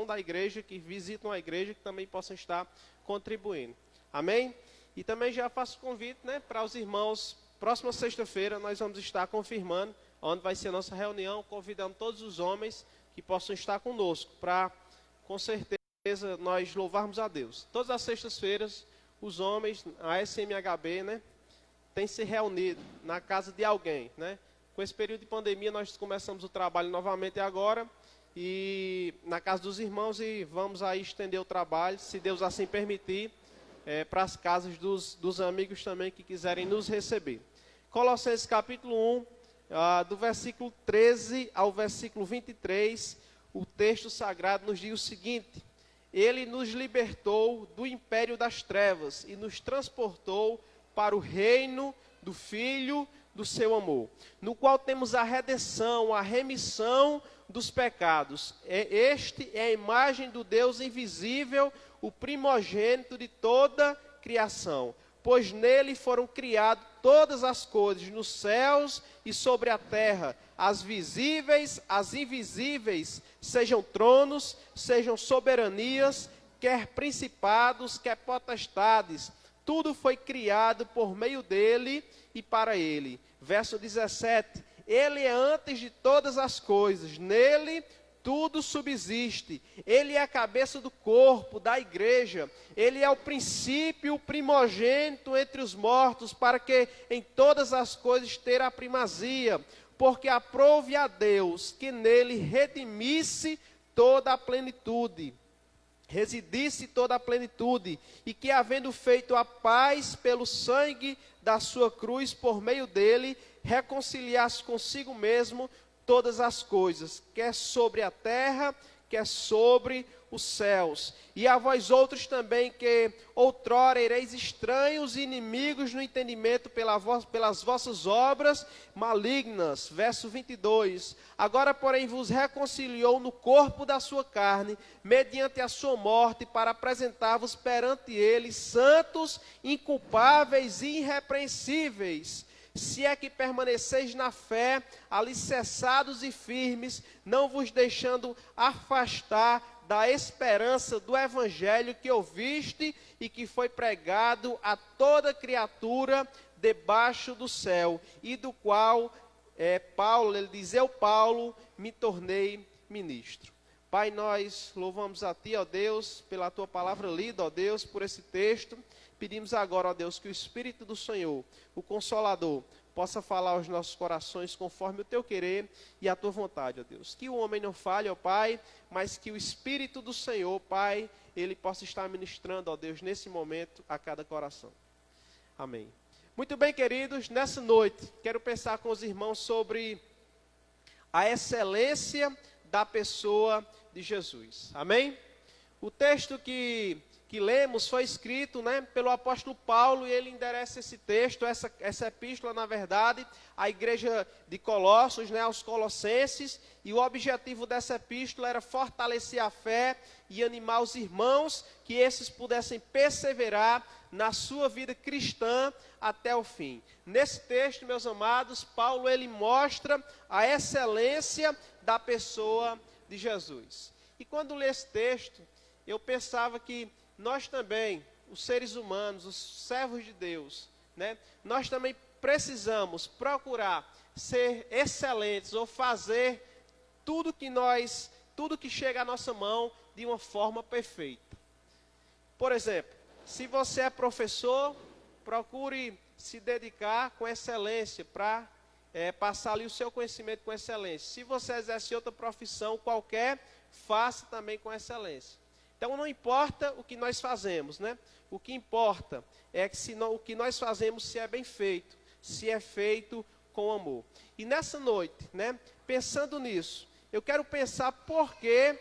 da igreja, que visitam a igreja, que também possam estar contribuindo. Amém? E também já faço convite, né, para os irmãos. Próxima sexta-feira nós vamos estar confirmando onde vai ser a nossa reunião, convidando todos os homens que possam estar conosco, para, com certeza, nós louvarmos a Deus. Todas as sextas-feiras, os homens, a SMHB, né, tem se reunido na casa de alguém, né? Com esse período de pandemia, nós começamos o trabalho novamente agora, e na casa dos irmãos, e vamos aí estender o trabalho, se Deus assim permitir, para as casas dos amigos também que quiserem nos receber. Colossenses capítulo 1, do versículo 13 ao versículo 23, o texto sagrado nos diz o seguinte: Ele nos libertou do império das trevas e nos transportou para o reino do Filho do seu amor, no qual temos a redenção, a remissão dos pecados. Este é a imagem do Deus invisível, o primogênito de toda criação, pois nele foram criadas todas as coisas, nos céus e sobre a terra, as visíveis, as invisíveis, sejam tronos, sejam soberanias, quer principados, quer potestades, tudo foi criado por meio dele e para ele. Verso 17, ele é antes de todas as coisas, nele tudo subsiste, ele é a cabeça do corpo, da igreja, ele é o princípio, o primogênito entre os mortos, para que em todas as coisas tenha a primazia, porque aprove a Deus que nele redimisse toda a plenitude, residisse toda a plenitude, e que havendo feito a paz pelo sangue da sua cruz, por meio dele, reconciliasse consigo mesmo todas as coisas, quer sobre a terra, quer sobre os céus. E a vós outros também, que outrora ereis estranhos e inimigos no entendimento pelas vossas obras malignas. Verso 22. Agora, porém, vos reconciliou no corpo da sua carne, mediante a sua morte, para apresentar-vos perante ele santos, inculpáveis e irrepreensíveis, se é que permaneceis na fé, alicerçados e firmes, não vos deixando afastar da esperança do evangelho que ouviste e que foi pregado a toda criatura debaixo do céu, e do qual Paulo, ele diz, eu, Paulo, me tornei ministro. Pai, nós louvamos a Ti, ó Deus, pela Tua palavra lida, ó Deus, por esse texto. Pedimos agora, ó Deus, que o Espírito do Senhor, o Consolador, possa falar aos nossos corações conforme o Teu querer e a Tua vontade, ó Deus. Que o homem não fale, ó Pai, mas que o Espírito do Senhor, Pai, Ele possa estar ministrando, ó Deus, nesse momento a cada coração. Amém. Muito bem, queridos, nessa noite, quero pensar com os irmãos sobre a excelência da pessoa de Jesus. Amém? O texto que lemos foi escrito, né, pelo apóstolo Paulo, e ele endereça esse texto, essa epístola, na verdade, à igreja de Colossos, né, aos colossenses, e o objetivo dessa epístola era fortalecer a fé e animar os irmãos, que esses pudessem perseverar na sua vida cristã até o fim. Nesse texto, meus amados, Paulo ele mostra a excelência da pessoa de Jesus. E quando li esse texto, eu pensava que nós também, os seres humanos, os servos de Deus, né, nós também precisamos procurar ser excelentes ou fazer tudo que chega à nossa mão de uma forma perfeita. Por exemplo, se você é professor, procure se dedicar com excelência para passar ali o seu conhecimento com excelência. Se você exerce outra profissão qualquer, faça também com excelência. Então, não importa o que nós fazemos, né? O que importa é que o que nós fazemos se é bem feito, se é feito com amor. E nessa noite, né, pensando nisso, eu quero pensar por que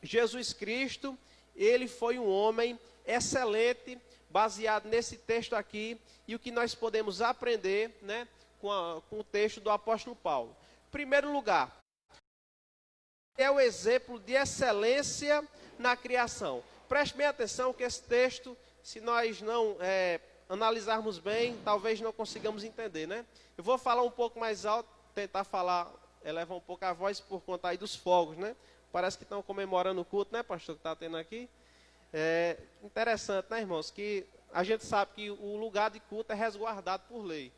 Jesus Cristo, ele foi um homem excelente, baseado nesse texto aqui, e o que nós podemos aprender, né, com o texto do apóstolo Paulo. Em primeiro lugar, é o exemplo de excelência na criação. Preste bem atenção que esse texto, se nós não analisarmos bem, talvez não consigamos entender, né? Eu vou falar um pouco mais alto, tentar falar, elevar um pouco a voz por conta aí dos fogos, né? Parece que estão comemorando o culto, né, pastor, que está tendo aqui. Interessante, né, irmãos, que a gente sabe que o lugar de culto é resguardado por lei.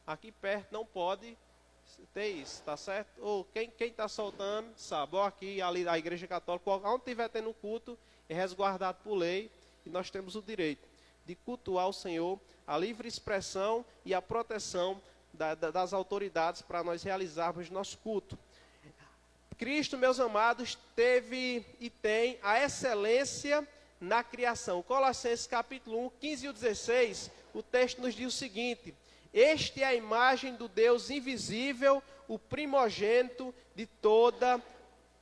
Aqui perto não pode ter isso, tá certo? Ou quem está soltando, sabe, ou aqui, ali, a igreja católica, onde estiver tendo culto, é resguardado por lei, e nós temos o direito de cultuar o Senhor, a livre expressão e a proteção das autoridades para nós realizarmos nosso culto. Cristo, meus amados, teve e tem a excelência na criação. Colossenses capítulo 1, 15 e 16, o texto nos diz o seguinte: este é a imagem do Deus invisível, o primogênito de toda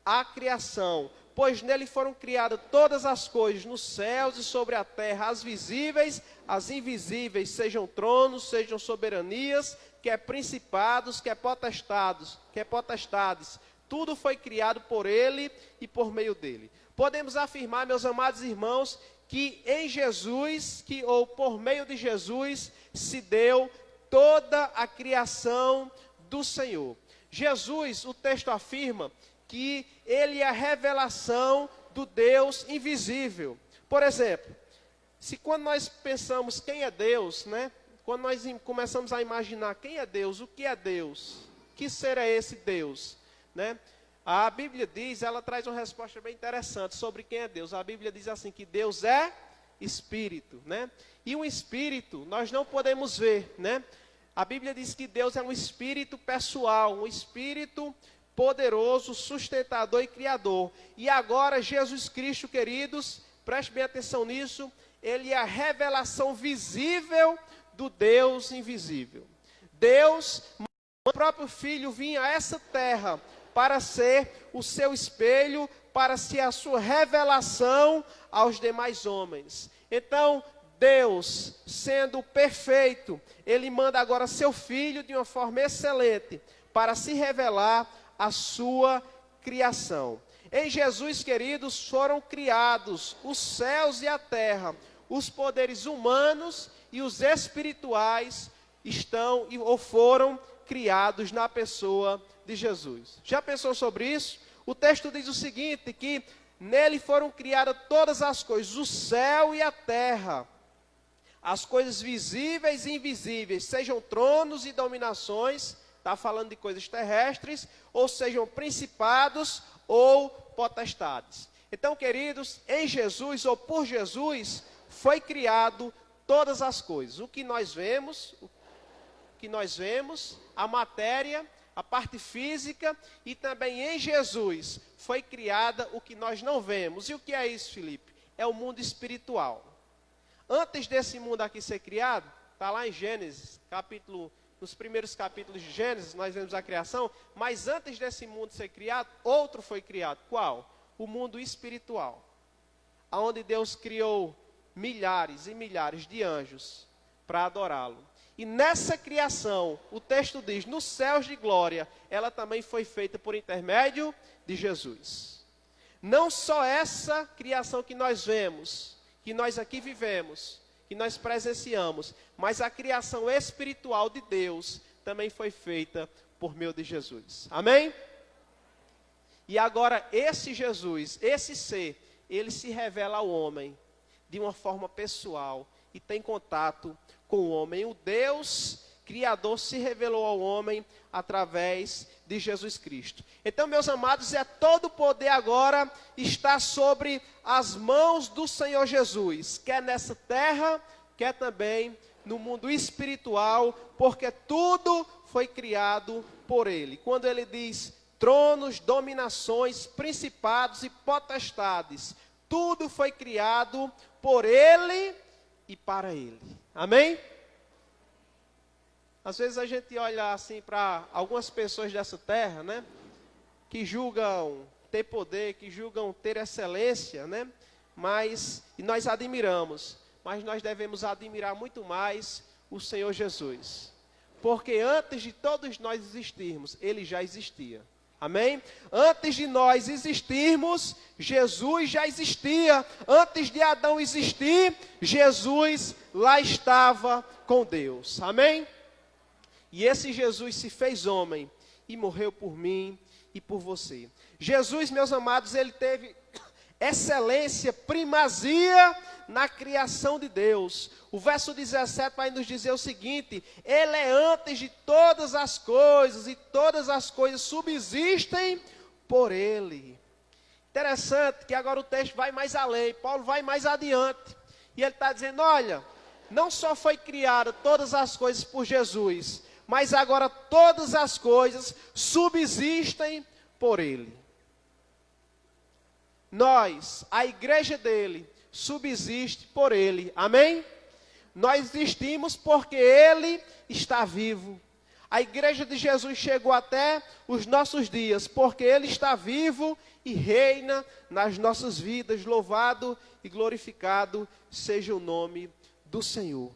a criação. Pois nele foram criadas todas as coisas, nos céus e sobre a terra, as visíveis, as invisíveis, sejam tronos, sejam soberanias, quer principados, quer potestades. Tudo foi criado por ele e por meio dele. Podemos afirmar, meus amados irmãos, que em Jesus, ou por meio de Jesus, se deu toda a criação do Senhor. Jesus, o texto afirma que ele é a revelação do Deus invisível. Por exemplo, se quando nós pensamos quem é Deus, né? Quando nós começamos a imaginar quem é Deus, o que é Deus, que ser é esse Deus, né? A Bíblia diz, ela traz uma resposta bem interessante sobre quem é Deus. A Bíblia diz assim que Deus é Espírito, né? E um Espírito nós não podemos ver, né? A Bíblia diz que Deus é um Espírito pessoal, um Espírito poderoso, sustentador e criador. E agora Jesus Cristo, queridos, preste bem atenção nisso, ele é a revelação visível do Deus invisível. Deus, o próprio Filho, vinha a essa terra para ser o seu espelho, para ser a sua revelação aos demais homens. Então, Deus, sendo perfeito, ele manda agora seu Filho de uma forma excelente para se revelar a sua criação. Em Jesus, queridos, foram criados os céus e a terra, os poderes humanos e os espirituais estão ou foram criados na pessoa de Jesus. Já pensou sobre isso? O texto diz o seguinte, que nele foram criadas todas as coisas, o céu e a terra, as coisas visíveis e invisíveis, sejam tronos e dominações, está falando de coisas terrestres, ou sejam principados ou potestades. Então, queridos, em Jesus ou por Jesus, foi criado todas as coisas. O que nós vemos, a matéria, a parte física, e também em Jesus foi criada o que nós não vemos. E o que é isso, Felipe? É o mundo espiritual. Antes desse mundo aqui ser criado, está lá em Gênesis, nos primeiros capítulos de Gênesis, nós vemos a criação, mas antes desse mundo ser criado, outro foi criado. Qual? O mundo espiritual, onde Deus criou milhares e milhares de anjos para adorá-lo. E nessa criação, o texto diz, nos céus de glória, ela também foi feita por intermédio de Jesus. Não só essa criação que nós vemos, que nós aqui vivemos, que nós presenciamos, mas a criação espiritual de Deus também foi feita por meio de Jesus. Amém? E agora esse Jesus, esse ser, ele se revela ao homem de uma forma pessoal e tem contato com o homem. O Deus Criador se revelou ao homem através de Jesus Cristo. Então, meus amados, todo o poder agora está sobre as mãos do Senhor Jesus, quer nessa terra, quer também no mundo espiritual, porque tudo foi criado por Ele. Quando Ele diz tronos, dominações, principados e potestades, tudo foi criado por Ele e para Ele. Amém? Às vezes a gente olha assim para algumas pessoas dessa terra, né? Que julgam ter poder, que julgam ter excelência, né? E nós admiramos. Mas nós devemos admirar muito mais o Senhor Jesus. Porque antes de todos nós existirmos, Ele já existia. Amém? Antes de nós existirmos, Jesus já existia. Antes de Adão existir, Jesus lá estava com Deus. Amém? E esse Jesus se fez homem e morreu por mim e por você. Jesus, meus amados, ele teve excelência, primazia na criação de Deus. O verso 17 vai nos dizer o seguinte: Ele é antes de todas as coisas, e todas as coisas subsistem por Ele. Interessante que agora o texto vai mais além, Paulo vai mais adiante, e ele está dizendo, olha, não só foi criada todas as coisas por Jesus, mas agora todas as coisas subsistem por Ele. Nós, a igreja dele, subsiste por Ele, amém? Nós existimos porque Ele está vivo. A igreja de Jesus chegou até os nossos dias, porque Ele está vivo e reina nas nossas vidas. Louvado e glorificado seja o nome do Senhor.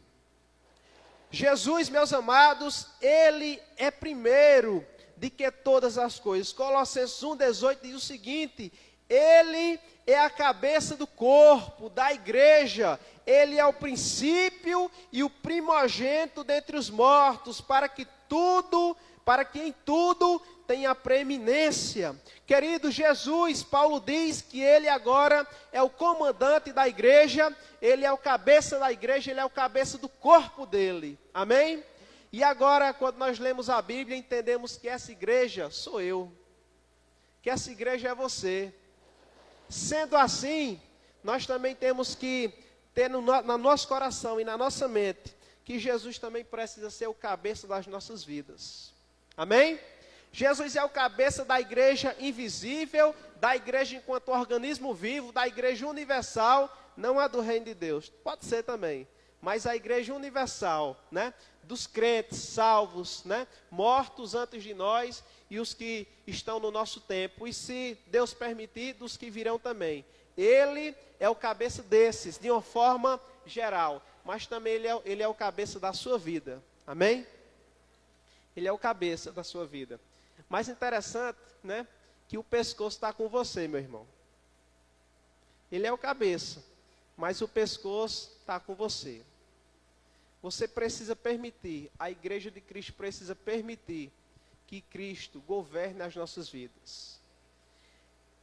Jesus, meus amados, Ele é primeiro de que todas as coisas. Colossenses 1,18 diz o seguinte: Ele é a cabeça do corpo, da igreja. Ele é o princípio e o primogênito dentre os mortos, para que em tudo tenha preeminência. Querido, Jesus, Paulo diz que Ele agora é o comandante da igreja, Ele é o cabeça da igreja, Ele é o cabeça do corpo dele. Amém? E agora, quando nós lemos a Bíblia, entendemos que essa igreja sou eu, que essa igreja é você. Sendo assim, nós também temos que ter no nosso coração e na nossa mente que Jesus também precisa ser o cabeça das nossas vidas. Amém? Jesus é o cabeça da igreja invisível, da igreja enquanto organismo vivo, da igreja universal, não a do reino de Deus. Pode ser também, mas a igreja universal, né? Dos crentes salvos, né? Mortos antes de nós e os que estão no nosso tempo. E se Deus permitir, dos que virão também. Ele é o cabeça desses, de uma forma geral. Mas também ele é o cabeça da sua vida. Amém? Ele é o cabeça da sua vida. Mais interessante, né? Que o pescoço está com você, meu irmão. Ele é o cabeça, mas o pescoço está com você. Você precisa permitir, a igreja de Cristo precisa permitir que Cristo governe as nossas vidas.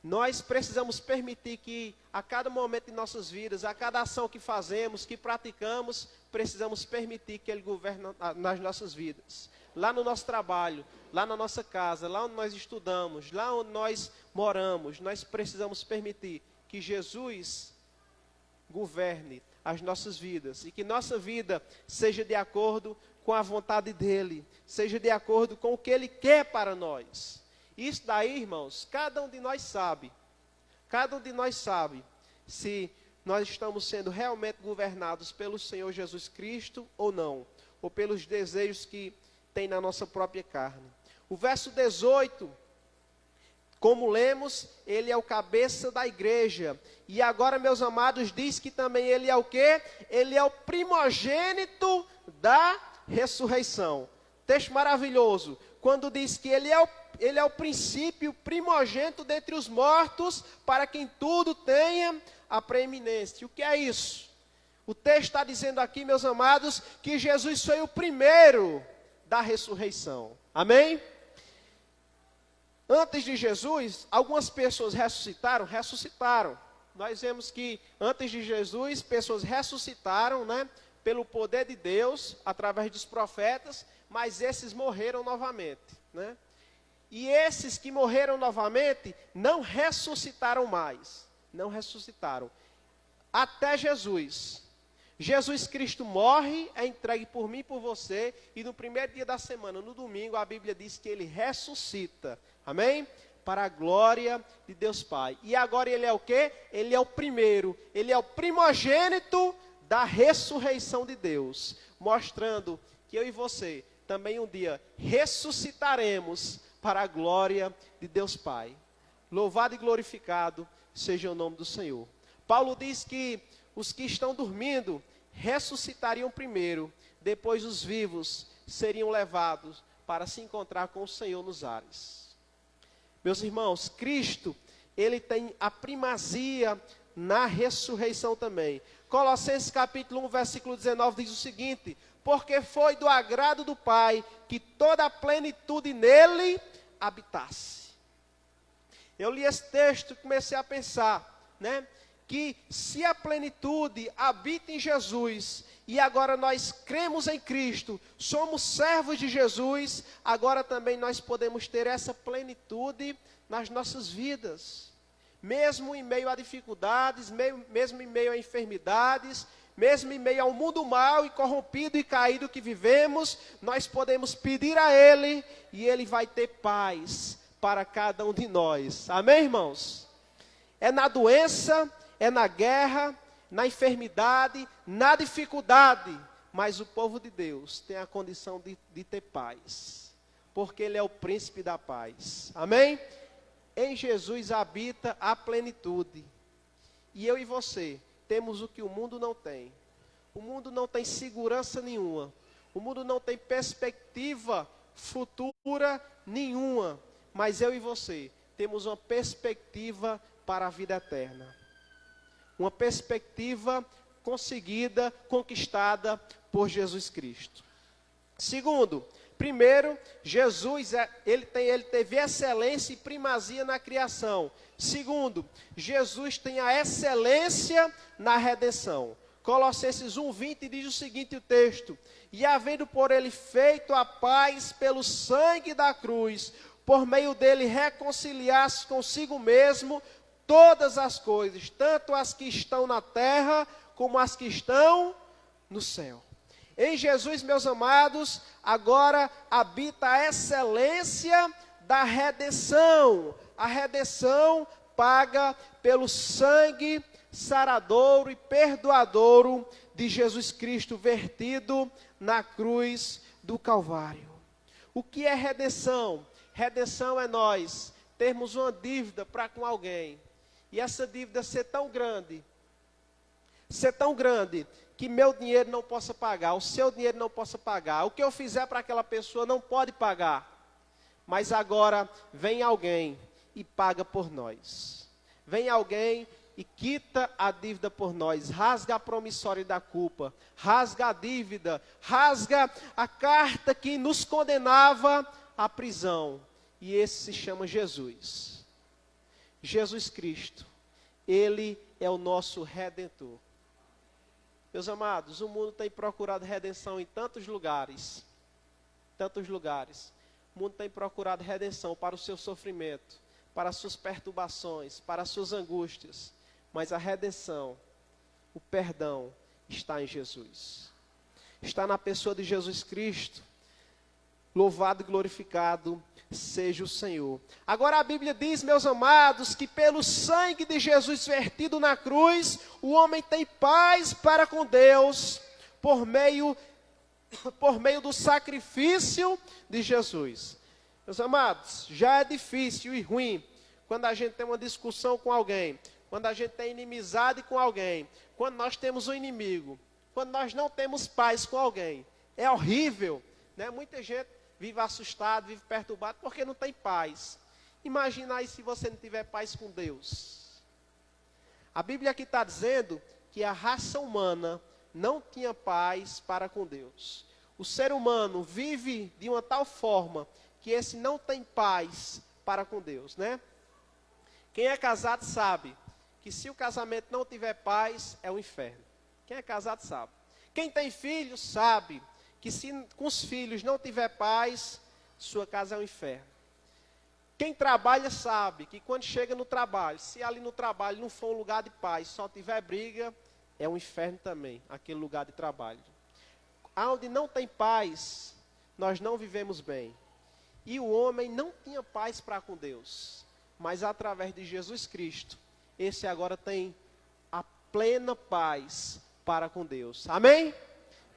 Nós precisamos permitir que a cada momento de nossas vidas, a cada ação que fazemos, que praticamos, precisamos permitir que Ele governe nas nossas vidas. Lá no nosso trabalho, lá na nossa casa, lá onde nós estudamos, lá onde nós moramos, nós precisamos permitir que Jesus governe as nossas vidas e que nossa vida seja de acordo com a vontade dEle, seja de acordo com o que Ele quer para nós. Isso daí, irmãos, cada um de nós sabe se nós estamos sendo realmente governados pelo Senhor Jesus Cristo ou não, ou pelos desejos que tem na nossa própria carne. O verso 18, como lemos, Ele é o cabeça da igreja. E agora, meus amados, diz que também Ele é o quê? Ele é o primogênito da ressurreição. Texto maravilhoso, quando diz que Ele é o princípio primogênito dentre os mortos, para que em tudo tenha a preeminência. O que é isso? O texto está dizendo aqui, meus amados, que Jesus foi o primeiro da ressurreição. Amém? Antes de Jesus, algumas pessoas ressuscitaram. Nós vemos que antes de Jesus, pessoas ressuscitaram, né? Pelo poder de Deus, através dos profetas, mas esses morreram novamente, né? E esses que morreram novamente, não ressuscitaram mais. Não ressuscitaram. Até Jesus. Jesus Cristo morre, é entregue por mim e por você, e no primeiro dia da semana, no domingo, a Bíblia diz que Ele ressuscita. Amém? Para a glória de Deus Pai. E agora Ele é o quê? Ele é o primeiro, Ele é o primogênito da ressurreição de Deus. Mostrando que eu e você também um dia ressuscitaremos para a glória de Deus Pai. Louvado e glorificado seja o nome do Senhor. Paulo diz que os que estão dormindo ressuscitariam primeiro, depois os vivos seriam levados para se encontrar com o Senhor nos ares. Meus irmãos, Cristo, Ele tem a primazia na ressurreição também. Colossenses capítulo 1, versículo 19 diz o seguinte: porque foi do agrado do Pai que toda a plenitude nele habitasse. Eu li esse texto e comecei a pensar, né? que se a plenitude habita em Jesus, e agora nós cremos em Cristo, somos servos de Jesus, agora também nós podemos ter essa plenitude nas nossas vidas. Mesmo em meio a dificuldades, mesmo em meio a enfermidades, mesmo em meio ao mundo mau e corrompido e caído que vivemos, nós podemos pedir a Ele, e Ele vai ter paz para cada um de nós. Amém, irmãos? É na doença, é na guerra, na enfermidade, na dificuldade, mas o povo de Deus tem a condição de ter paz, porque Ele é o príncipe da paz. Amém? Em Jesus habita a plenitude, e eu e você temos o que o mundo não tem. O mundo não tem segurança nenhuma, o mundo não tem perspectiva futura nenhuma, mas eu e você temos uma perspectiva para a vida eterna. Uma perspectiva conseguida, conquistada por Jesus Cristo. Segundo, primeiro, Jesus, ele teve excelência e primazia na criação. Segundo, Jesus tem a excelência na redenção. Colossenses 1:20 diz o seguinte, o texto: e havendo por ele feito a paz pelo sangue da cruz, por meio dele reconciliar-se consigo mesmo todas as coisas, tanto as que estão na terra, como as que estão no céu. Em Jesus, meus amados, agora habita a excelência da redenção. A redenção paga pelo sangue saradouro e perdoadouro de Jesus Cristo, vertido na cruz do Calvário. O que é redenção? Redenção é nós termos uma dívida para com alguém, e essa dívida ser tão grande, que meu dinheiro não possa pagar, o seu dinheiro não possa pagar, o que eu fizer para aquela pessoa não pode pagar, mas agora vem alguém e paga por nós, vem alguém e quita a dívida por nós, rasga a promissória da culpa, rasga a dívida, rasga a carta que nos condenava à prisão, e esse se chama Jesus. Jesus Cristo, Ele é o nosso Redentor. Meus amados, o mundo tem procurado redenção em tantos lugares. O mundo tem procurado redenção para o seu sofrimento, para as suas perturbações, para as suas angústias. Mas a redenção, o perdão, está em Jesus. Está na pessoa de Jesus Cristo. Louvado e glorificado seja o Senhor. Agora a Bíblia diz, meus amados, que pelo sangue de Jesus vertido na cruz, o homem tem paz para com Deus, por meio do sacrifício de Jesus. Meus amados, já é difícil e ruim quando a gente tem uma discussão com alguém, quando a gente tem inimizade com alguém, quando nós temos um inimigo, quando nós não temos paz com alguém. É horrível, né? Muita gente vive assustado, vive perturbado, porque não tem paz. Imagina aí se você não tiver paz com Deus. A Bíblia aqui está dizendo que a raça humana não tinha paz para com Deus. O ser humano vive de uma tal forma que esse não tem paz para com Deus, né? Quem é casado sabe que se o casamento não tiver paz, é o inferno. Quem é casado sabe. Quem tem filhos sabe que se com os filhos não tiver paz, sua casa é um inferno. Quem trabalha sabe que quando chega no trabalho, se ali no trabalho não for um lugar de paz, só tiver briga, é um inferno também, aquele lugar de trabalho. Onde não tem paz, nós não vivemos bem. E o homem não tinha paz para com Deus, mas através de Jesus Cristo, esse agora tem a plena paz para com Deus. Amém?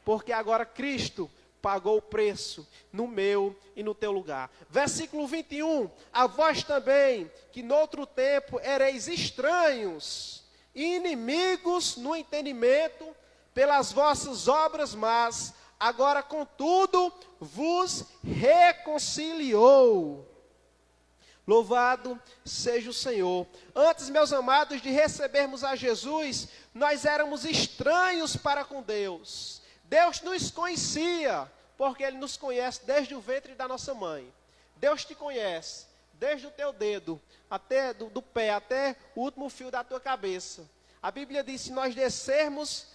Porque agora Cristo pagou o preço no meu e no teu lugar. Versículo 21, a vós também, que noutro tempo ereis estranhos e inimigos no entendimento, pelas vossas obras más, agora contudo vos reconciliou. Louvado seja o Senhor. Antes, meus amados, de recebermos a Jesus, nós éramos estranhos para com Deus. Deus nos conhecia, porque Ele nos conhece desde o ventre da nossa mãe. Deus te conhece, desde o teu dedo, até do pé, até o último fio da tua cabeça. A Bíblia diz, se nós descermos,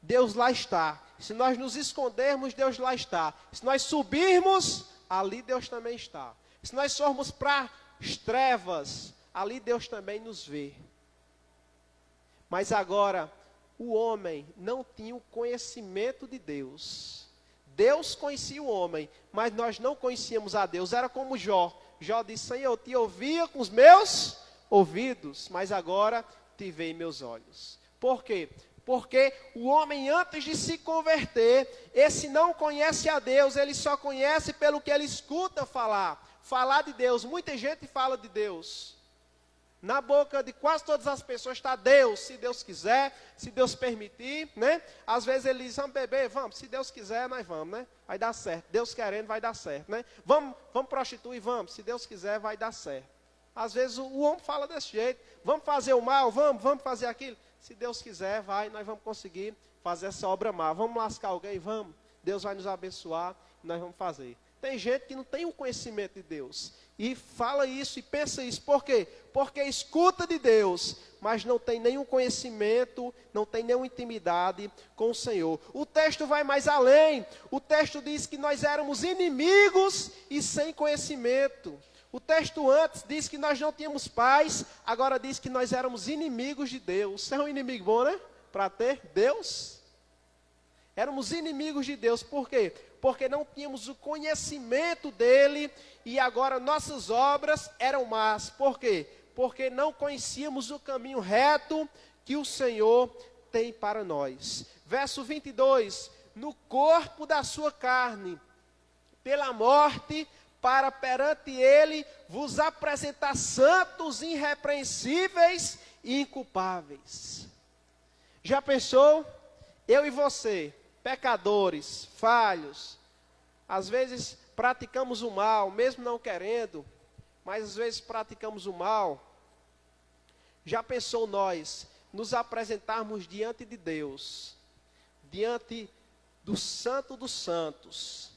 Deus lá está. Se nós nos escondermos, Deus lá está. Se nós subirmos, ali Deus também está. Se nós formos para as trevas, ali Deus também nos vê. Mas agora, o homem não tinha o conhecimento de Deus. Deus conhecia o homem, mas nós não conhecíamos a Deus. Era como Jó. Jó disse, Senhor, eu te ouvia com os meus ouvidos, mas agora te vejo em meus olhos. Por quê? Porque o homem, antes de se converter, esse não conhece a Deus, ele só conhece pelo que ele escuta falar. Falar de Deus, muita gente fala de Deus. Na boca de quase todas as pessoas está Deus, se Deus quiser, se Deus permitir, né? Às vezes eles dizem, vamos beber, vamos, se Deus quiser, nós vamos, né? Vai dar certo, Deus querendo vai dar certo, né? Vamos prostituir, vamos, se Deus quiser vai dar certo. Às vezes o homem fala desse jeito, vamos fazer o mal, vamos fazer aquilo. Se Deus quiser, nós vamos conseguir fazer essa obra má. Vamos lascar alguém, vamos, Deus vai nos abençoar, e nós vamos fazer. Tem gente que não tem o conhecimento de Deus. E fala isso e pensa isso. Por quê? Porque escuta de Deus, mas não tem nenhum conhecimento, não tem nenhuma intimidade com o Senhor. O texto vai mais além. O texto diz que nós éramos inimigos e sem conhecimento. O texto antes diz que nós não tínhamos paz, agora diz que nós éramos inimigos de Deus. Você é um inimigo bom, né? Para ter Deus. Éramos inimigos de Deus. Por quê? Porque não tínhamos o conhecimento dele e agora nossas obras eram más. Por quê? Porque não conhecíamos o caminho reto que o Senhor tem para nós. Verso 22, no corpo da sua carne, pela morte, para perante ele vos apresentar santos, irrepreensíveis e inculpáveis. Já pensou? Eu e você, pecadores, falhos, às vezes praticamos o mal, mesmo não querendo, mas às vezes praticamos o mal. Já pensou nós nos apresentarmos diante de Deus, diante do Santo dos Santos,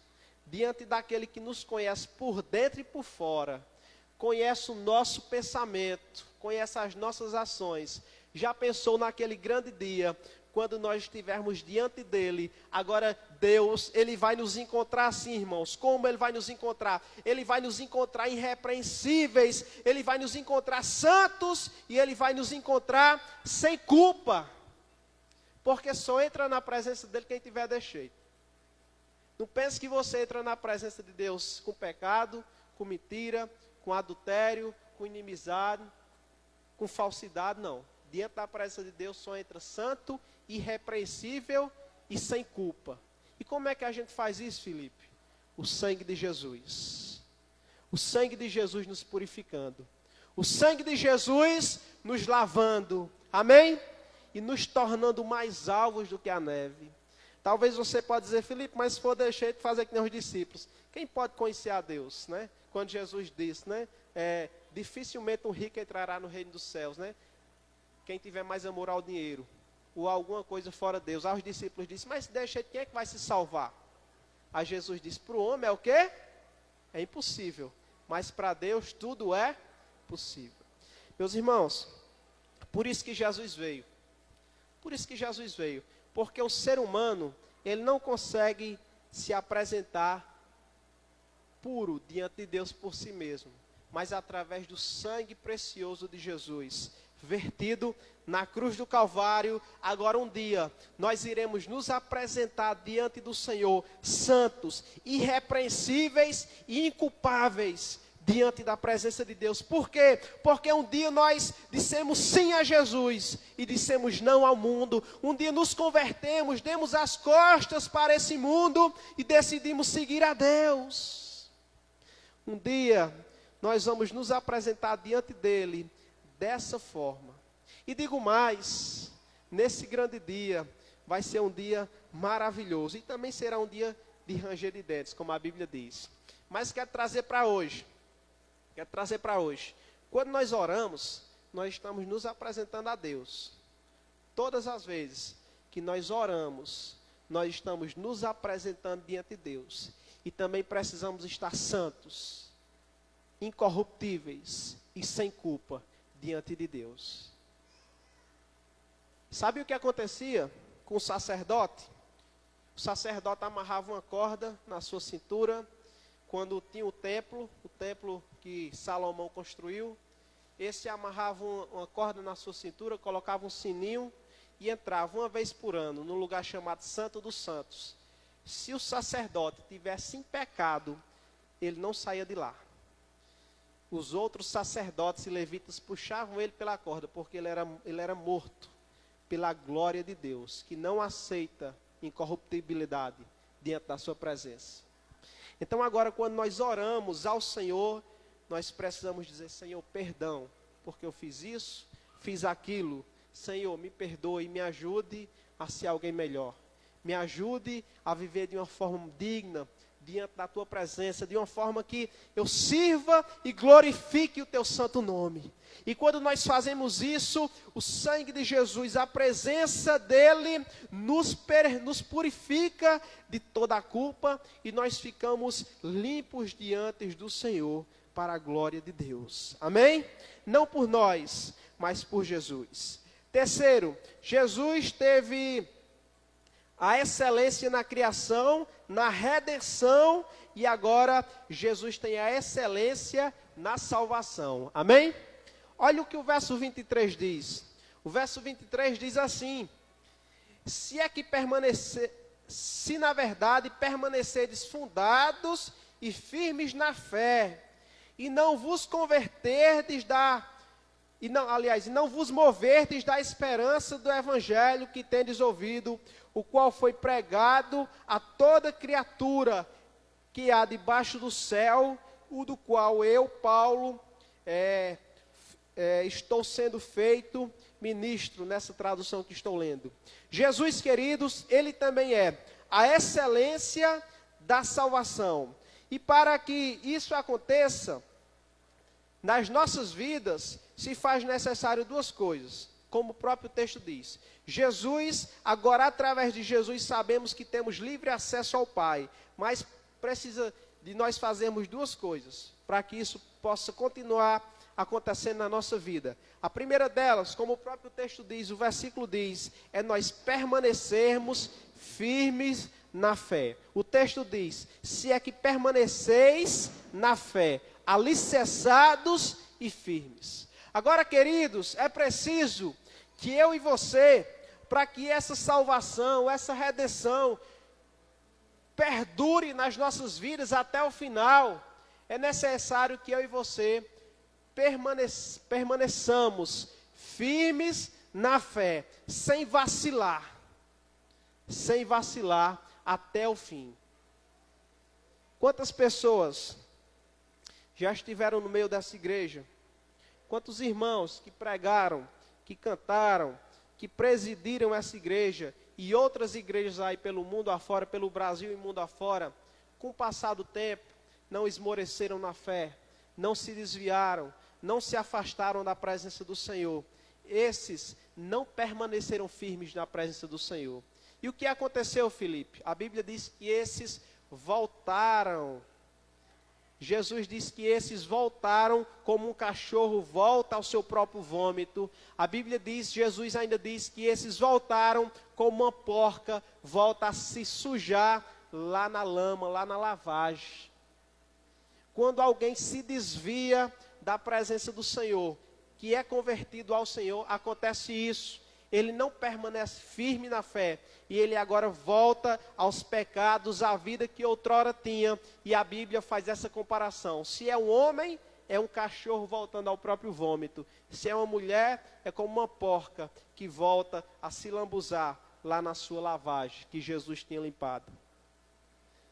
diante daquele que nos conhece por dentro e por fora, conhece o nosso pensamento, conhece as nossas ações. Já pensou naquele grande dia, quando nós estivermos diante dele? Agora Deus, ele vai nos encontrar assim, irmãos. Como ele vai nos encontrar? Ele vai nos encontrar irrepreensíveis, ele vai nos encontrar santos e ele vai nos encontrar sem culpa. Porque só entra na presença dele quem tiver defeito. Não pense que você entra na presença de Deus com pecado, com mentira, com adultério, com inimizade, com falsidade, não. Diante da presença de Deus só entra santo, irrepreensível e sem culpa. E como é que a gente faz isso, Felipe? O sangue de Jesus. O sangue de Jesus nos purificando. O sangue de Jesus nos lavando. Amém? E nos tornando mais alvos do que a neve. Talvez você pode dizer, Felipe, mas se for deixar de fazer que nem os discípulos, quem pode conhecer a Deus, né? Quando Jesus disse, né? Dificilmente um rico entrará no reino dos céus, né? Quem tiver mais amor ao dinheiro, ou alguma coisa fora de Deus. Aí os discípulos disseram, mas deixa, quem é que vai se salvar? Aí Jesus disse, para o homem é o quê? É impossível, mas para Deus tudo é possível. Meus irmãos, por isso que Jesus veio. Por isso que Jesus veio. Porque o ser humano, ele não consegue se apresentar puro diante de Deus por si mesmo, mas através do sangue precioso de Jesus, vertido na cruz do Calvário. Agora um dia, nós iremos nos apresentar diante do Senhor, santos, irrepreensíveis e inculpáveis, diante da presença de Deus. Por quê? Porque um dia nós dissemos sim a Jesus e dissemos não ao mundo. Um dia nos convertemos, demos as costas para esse mundo e decidimos seguir a Deus. Um dia nós vamos nos apresentar diante dele dessa forma. E digo mais, nesse grande dia vai ser um dia maravilhoso e também será um dia de ranger de dentes, como a Bíblia diz. Mas quero trazer para hoje. Quando nós oramos, nós estamos nos apresentando a Deus. Todas as vezes que nós oramos, nós estamos nos apresentando diante de Deus. E também precisamos estar santos, incorruptíveis e sem culpa diante de Deus. Sabe o que acontecia com o sacerdote? O sacerdote amarrava uma corda na sua cintura, quando tinha o templo que Salomão construiu. Esse amarrava uma corda na sua cintura, colocava um sininho e entrava uma vez por ano num lugar chamado Santo dos Santos. Se o sacerdote tivesse em pecado, ele não saía de lá. Os outros sacerdotes e levitas puxavam ele pela corda, porque ele era morto pela glória de Deus, que não aceita incorruptibilidade diante da sua presença. Então agora, quando nós oramos ao Senhor, nós precisamos dizer: Senhor, perdão, porque eu fiz isso, fiz aquilo. Senhor, me perdoe, me ajude a ser alguém melhor. Me ajude a viver de uma forma digna diante da tua presença, de uma forma que eu sirva e glorifique o teu santo nome. E quando nós fazemos isso, o sangue de Jesus, a presença dele nos purifica de toda a culpa e nós ficamos limpos diante do Senhor para a glória de Deus. Amém? Não por nós, mas por Jesus. Terceiro, Jesus teve a excelência na criação, na redenção, e agora Jesus tem a excelência na salvação. Amém? Olha o que o verso 23 diz. O verso 23 diz assim: se na verdade permanecerdes fundados e firmes na fé, e não vos converterdes não vos moverdes da esperança do evangelho que tendes ouvido, o qual foi pregado a toda criatura que há debaixo do céu, o do qual eu, Paulo, estou sendo feito ministro, nessa tradução que estou lendo. Jesus, queridos, ele também é a excelência da salvação. E para que isso aconteça, nas nossas vidas, se faz necessário duas coisas, como o próprio texto diz. Jesus, agora através de Jesus sabemos que temos livre acesso ao Pai, mas precisa de nós fazermos duas coisas, para que isso possa continuar acontecendo na nossa vida. A primeira delas, como o próprio texto diz, o versículo diz, é nós permanecermos firmes na fé. O texto diz: se é que permaneceis na fé, alicerçados e firmes. Agora, queridos, é preciso que eu e você, para que essa salvação, essa redenção perdure nas nossas vidas até o final, é necessário que eu e você permaneçamos firmes na fé, sem vacilar até o fim. Quantas pessoas já estiveram no meio dessa igreja? Quantos irmãos que pregaram, que cantaram, que presidiram essa igreja e outras igrejas aí pelo mundo afora, pelo Brasil e mundo afora, com o passar do tempo, não esmoreceram na fé, não se desviaram, não se afastaram da presença do Senhor. Esses não permaneceram firmes na presença do Senhor. E o que aconteceu, Filipe? A Bíblia diz que esses voltaram. Jesus diz que esses voltaram como um cachorro volta ao seu próprio vômito. A Bíblia diz, Jesus ainda diz que esses voltaram como uma porca volta a se sujar lá na lama, lá na lavagem. Quando alguém se desvia da presença do Senhor, que é convertido ao Senhor, acontece isso. Ele não permanece firme na fé, e ele agora volta aos pecados, à vida que outrora tinha, e a Bíblia faz essa comparação. Se é um homem, é um cachorro voltando ao próprio vômito. Se é uma mulher, é como uma porca que volta a se lambuzar lá na sua lavagem, que Jesus tinha limpado.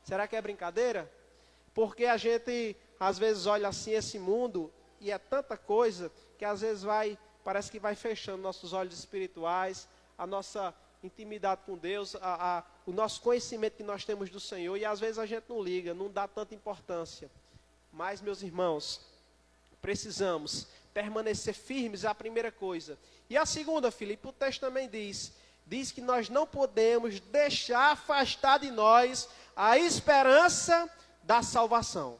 Será que é brincadeira? Porque a gente, às vezes, olha assim esse mundo, e é tanta coisa, que às vezes parece que vai fechando nossos olhos espirituais, a nossa intimidade com Deus, o nosso conhecimento que nós temos do Senhor, e às vezes a gente não liga, não dá tanta importância. Mas, meus irmãos, precisamos permanecer firmes, é a primeira coisa. E a segunda, Filipe, o texto também diz que nós não podemos deixar afastar de nós a esperança da salvação.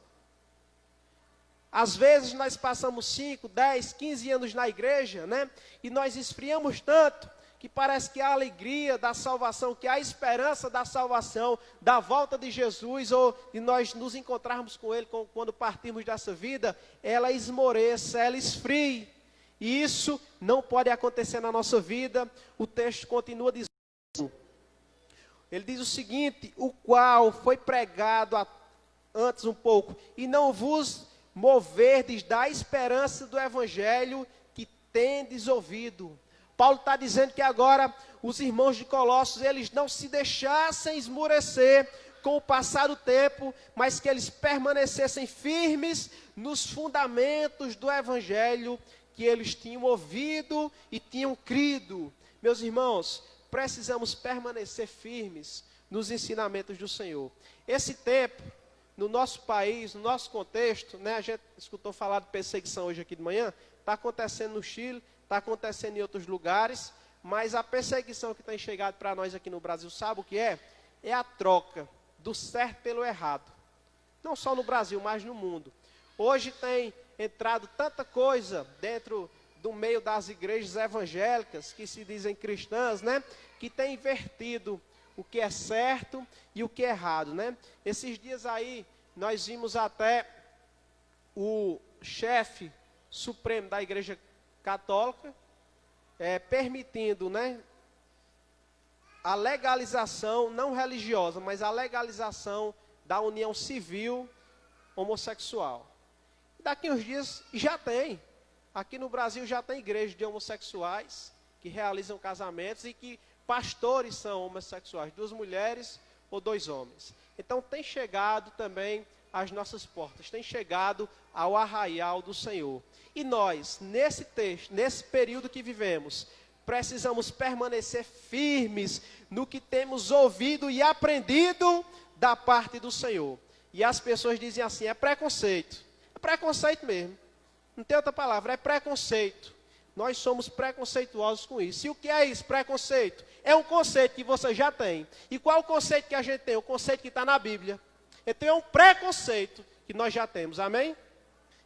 Às vezes nós passamos 5, 10, 15 anos na igreja, né? E nós esfriamos tanto que parece que a alegria da salvação, que a esperança da salvação, da volta de Jesus, ou de nós nos encontrarmos com Ele quando partirmos dessa vida, ela esmoreça, ela esfrie. E isso não pode acontecer na nossa vida. O texto continua dizendo, ele diz o seguinte, o qual foi pregado antes um pouco, e não vos moverdes da esperança do evangelho que tendes ouvido. Paulo está dizendo que agora os irmãos de Colossos, eles não se deixassem esmorecer com o passar do tempo, mas que eles permanecessem firmes nos fundamentos do evangelho que eles tinham ouvido e tinham crido. Meus irmãos, precisamos permanecer firmes nos ensinamentos do Senhor. Esse tempo, no nosso país, no nosso contexto, né, a gente escutou falar de perseguição hoje aqui de manhã, está acontecendo no Chile, está acontecendo em outros lugares, mas a perseguição que tem chegado para nós aqui no Brasil, sabe o que é? É a troca do certo pelo errado. Não só no Brasil, mas no mundo. Hoje tem entrado tanta coisa dentro do meio das igrejas evangélicas, que se dizem cristãs, né? Que tem invertido o que é certo e o que é errado, né? Esses dias aí, nós vimos até o chefe supremo da igreja católica, permitindo, né, a legalização, não religiosa, mas a legalização da união civil homossexual. Daqui uns dias já tem, aqui no Brasil já tem igrejas de homossexuais que realizam casamentos e que pastores são homossexuais, 2 mulheres ou 2 homens. Então tem chegado também às nossas portas, tem chegado ao arraial do Senhor. E nós, nesse texto, nesse período que vivemos, precisamos permanecer firmes no que temos ouvido e aprendido da parte do Senhor. E as pessoas dizem assim, é preconceito. É preconceito mesmo. Não tem outra palavra, é preconceito. Nós somos preconceituosos com isso. E o que é isso, preconceito? É um conceito que você já tem. E qual é o conceito que a gente tem? O conceito que está na Bíblia. Então é um preconceito que nós já temos, amém?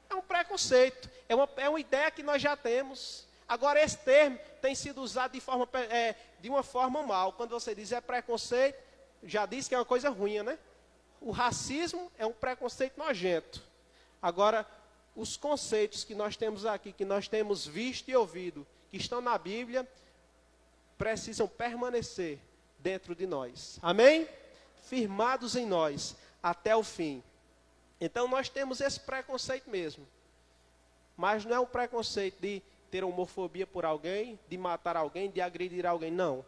É um preconceito, é uma ideia que nós já temos. Agora esse termo tem sido usado de uma forma mal. Quando você diz é preconceito, já diz que é uma coisa ruim, né? O racismo é um preconceito nojento. Agora, os conceitos que nós temos aqui, que nós temos visto e ouvido, que estão na Bíblia, precisam permanecer dentro de nós. Amém? Firmados em nós até o fim. Então nós temos esse preconceito mesmo. Mas não é um preconceito de ter homofobia por alguém, de matar alguém, de agredir alguém, não.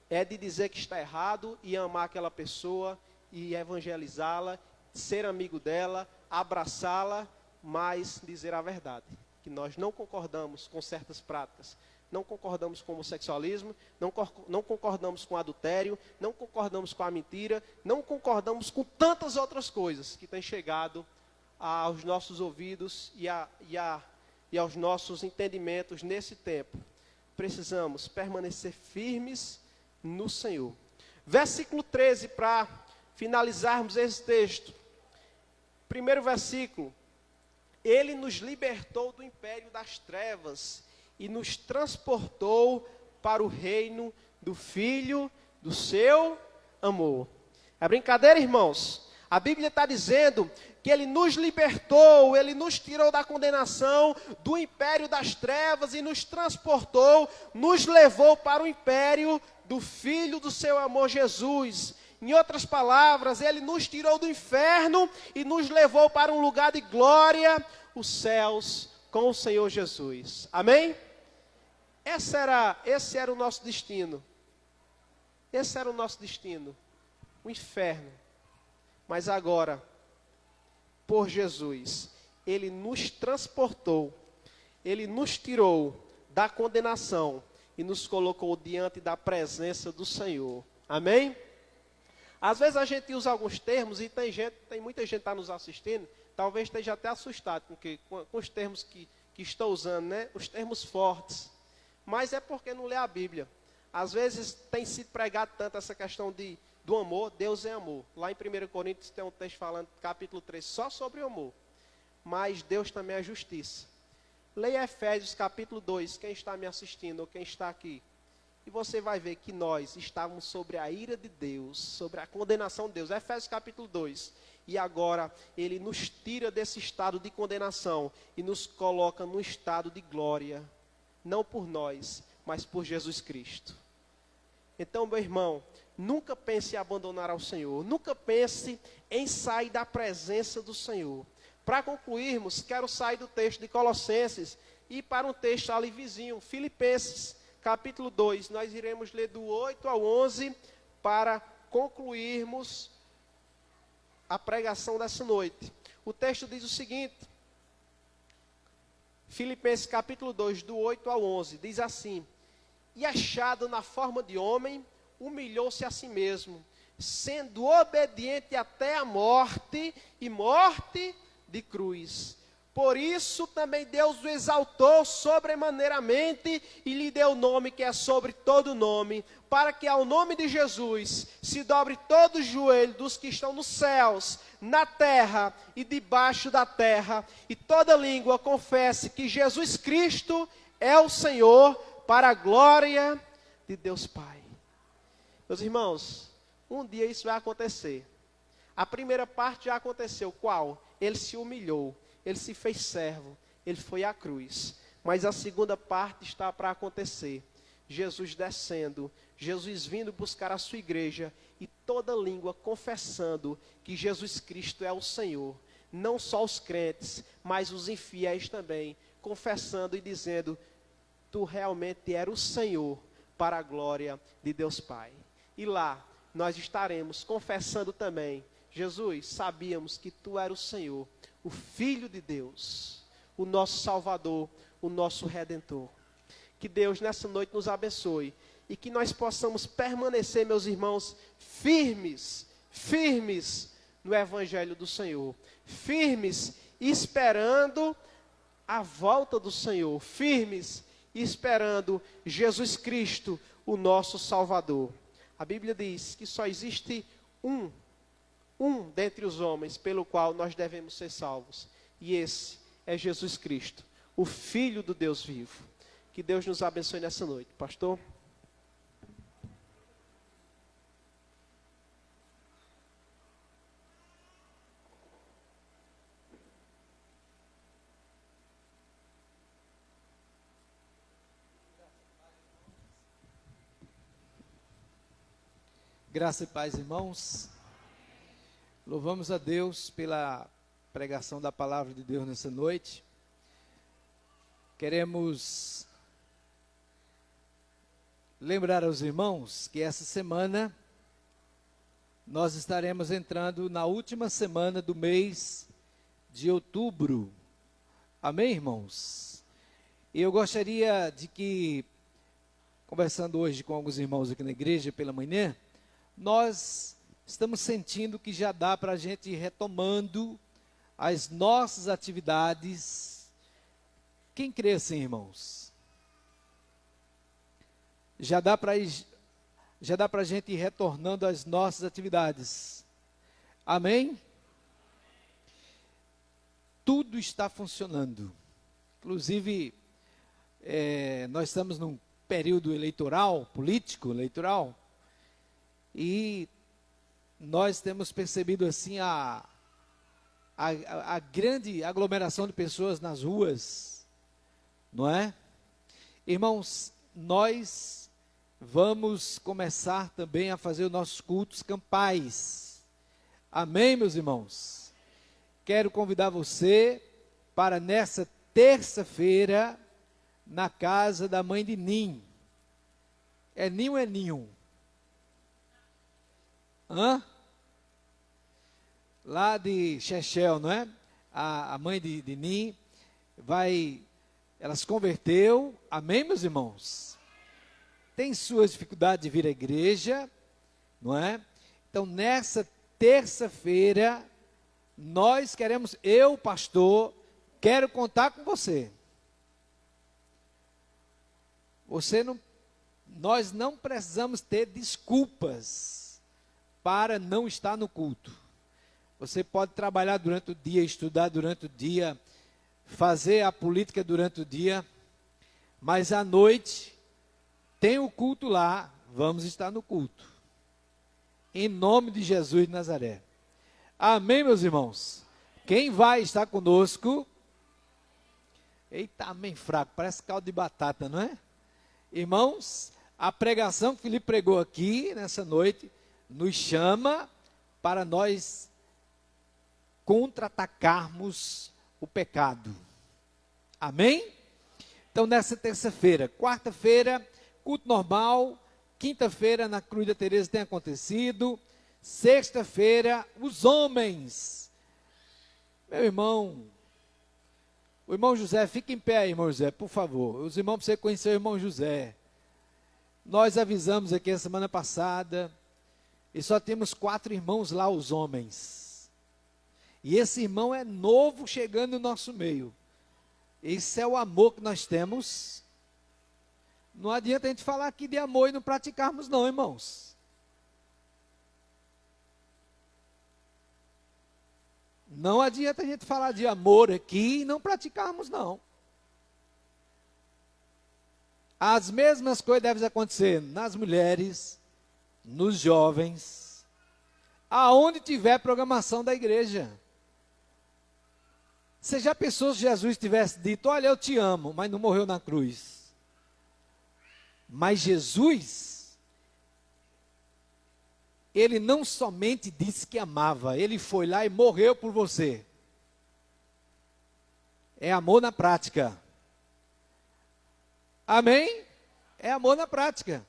É de dizer que está errado e amar aquela pessoa e evangelizá-la, ser amigo dela, abraçá-la, mas dizer a verdade. Que nós não concordamos com certas práticas. Não concordamos com o homossexualismo, não concordamos com o adultério, não concordamos com a mentira, não concordamos com tantas outras coisas que têm chegado aos nossos ouvidos e aos nossos entendimentos nesse tempo. Precisamos permanecer firmes no Senhor. Versículo 13, para finalizarmos esse texto. Primeiro versículo. Ele nos libertou do império das trevas e nos transportou para o reino do Filho do seu amor. É brincadeira, irmãos? A Bíblia está dizendo que Ele nos libertou, Ele nos tirou da condenação, do império das trevas e nos transportou, nos levou para o império do Filho do seu amor, Jesus. Em outras palavras, Ele nos tirou do inferno e nos levou para um lugar de glória, os céus, com o Senhor Jesus. Amém? Esse era o nosso destino. Esse era o nosso destino. O inferno. Mas agora, por Jesus, Ele nos transportou. Ele nos tirou da condenação e nos colocou diante da presença do Senhor. Amém? Às vezes a gente usa alguns termos e tem muita gente que está nos assistindo, talvez esteja até assustado com os termos que estou usando, né? Os termos fortes. Mas é porque não lê a Bíblia. Às vezes tem sido pregado tanto essa questão do amor, Deus é amor. Lá em 1 Coríntios tem um texto falando, capítulo 3, só sobre o amor. Mas Deus também é justiça. Leia Efésios capítulo 2, quem está me assistindo ou quem está aqui. E você vai ver que nós estávamos sobre a ira de Deus, sobre a condenação de Deus. Efésios capítulo 2. E agora ele nos tira desse estado de condenação e nos coloca num estado de glória. Não por nós, mas por Jesus Cristo. Então, meu irmão, nunca pense em abandonar ao Senhor. Nunca pense em sair da presença do Senhor. Para concluirmos, quero sair do texto de Colossenses e ir para um texto ali vizinho, Filipenses, capítulo 2. Nós iremos ler do 8 ao 11 para concluirmos a pregação dessa noite. O texto diz o seguinte, Filipenses capítulo 2, do 8 ao 11, diz assim: E achado na forma de homem, humilhou-se a si mesmo, sendo obediente até a morte, e morte de cruz. Por isso também Deus o exaltou sobremaneiramente e lhe deu o nome que é sobre todo nome, para que ao nome de Jesus se dobre todo o joelho dos que estão nos céus, na terra e debaixo da terra, e toda língua confesse que Jesus Cristo é o Senhor, para a glória de Deus Pai. Meus irmãos, um dia isso vai acontecer. A primeira parte já aconteceu. Qual? Ele se humilhou. Ele se fez servo, ele foi à cruz. Mas a segunda parte está para acontecer. Jesus descendo, Jesus vindo buscar a sua igreja e toda língua confessando que Jesus Cristo é o Senhor. Não só os crentes, mas os infiéis também, confessando e dizendo: Tu realmente eras o Senhor, para a glória de Deus Pai. E lá nós estaremos confessando também: Jesus, sabíamos que Tu eras o Senhor, o Filho de Deus, o nosso Salvador, o nosso Redentor. Que Deus nessa noite nos abençoe e que nós possamos permanecer, meus irmãos, firmes no Evangelho do Senhor, firmes esperando a volta do Senhor, firmes esperando Jesus Cristo, o nosso Salvador. A Bíblia diz que só existe um dentre os homens pelo qual nós devemos ser salvos. E esse é Jesus Cristo, o Filho do Deus vivo. Que Deus nos abençoe nessa noite. Pastor? Graça e paz, irmãos. Louvamos a Deus pela pregação da palavra de Deus nessa noite. Queremos lembrar aos irmãos que essa semana nós estaremos entrando na última semana do mês de outubro. Amém, irmãos? E eu gostaria de que, conversando hoje com alguns irmãos aqui na igreja pela manhã, nós estamos sentindo que já dá para a gente ir retomando as nossas atividades. Quem crê assim, irmãos? Já dá para a gente ir retornando às nossas atividades. Amém? Tudo está funcionando. Inclusive, nós estamos num período eleitoral, político eleitoral, e nós temos percebido assim a grande aglomeração de pessoas nas ruas, não é? Irmãos, nós vamos começar também a fazer os nossos cultos campais. Amém, meus irmãos? Quero convidar você para nessa terça-feira, na casa da mãe de Nim. É Nim ou é Ninho? Lá de Chechel, não é? A mãe de Nim ela se converteu. Amém, meus irmãos? Tem suas dificuldades de vir à igreja, não é? Então, nessa terça-feira, eu, pastor, quero contar com você. Nós não precisamos ter desculpas para não estar no culto. Você pode trabalhar durante o dia, estudar durante o dia, fazer a política durante o dia, mas à noite tem o culto lá, vamos estar no culto. Em nome de Jesus de Nazaré. Amém, meus irmãos? Quem vai estar conosco? Eita, amém fraco, parece caldo de batata, não é? Irmãos, a pregação que Felipe pregou aqui nessa noite nos chama para nós contra-atacarmos o pecado. Amém? Então, nessa terça-feira, quarta-feira, culto normal, quinta-feira, na Cruz da Teresa tem acontecido, sexta-feira, os homens. Meu irmão, o irmão José, fica em pé aí, irmão José, por favor. Os irmãos precisam conhecer o irmão José. Nós avisamos aqui a semana passada, e só temos 4 irmãos lá, os homens. E esse irmão é novo chegando no nosso meio. Esse é o amor que nós temos. Não adianta a gente falar aqui de amor e não praticarmos não, irmãos. Não adianta a gente falar de amor aqui e não praticarmos não. As mesmas coisas devem acontecer nas mulheres, nos jovens, aonde tiver programação da igreja. Você já pensou se Jesus tivesse dito, olha, eu te amo, mas não morreu na cruz? Mas Jesus, ele não somente disse que amava, ele foi lá e morreu por você. É amor na prática. Amém? É amor na prática.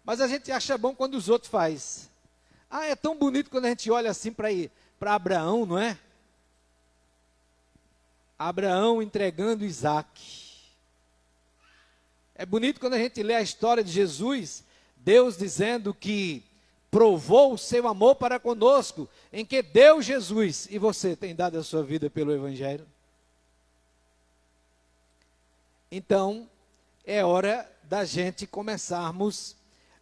Mas a gente acha bom quando os outros fazem. Ah, é tão bonito quando a gente olha assim para Abraão, não é? Abraão entregando Isaac. É bonito quando a gente lê a história de Jesus, Deus dizendo que provou o seu amor para conosco, em que deu Jesus, e você tem dado a sua vida pelo Evangelho. Então, é hora da gente começarmos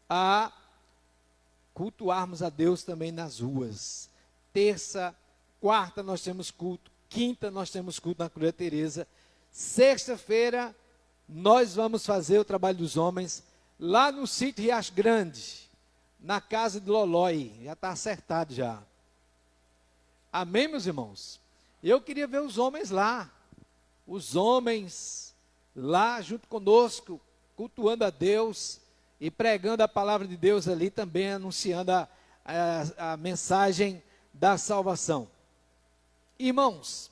a cultuarmos a Deus também nas ruas. Terça, quarta nós temos culto, quinta nós temos culto na Cruz da Teresa, sexta-feira nós vamos fazer o trabalho dos homens lá no sítio Riacho Grande, na casa de Lolói, já está acertado já. Amém, meus irmãos? Eu queria ver os homens lá junto conosco, cultuando a Deus e pregando a palavra de Deus ali também, anunciando a mensagem da salvação. Irmãos,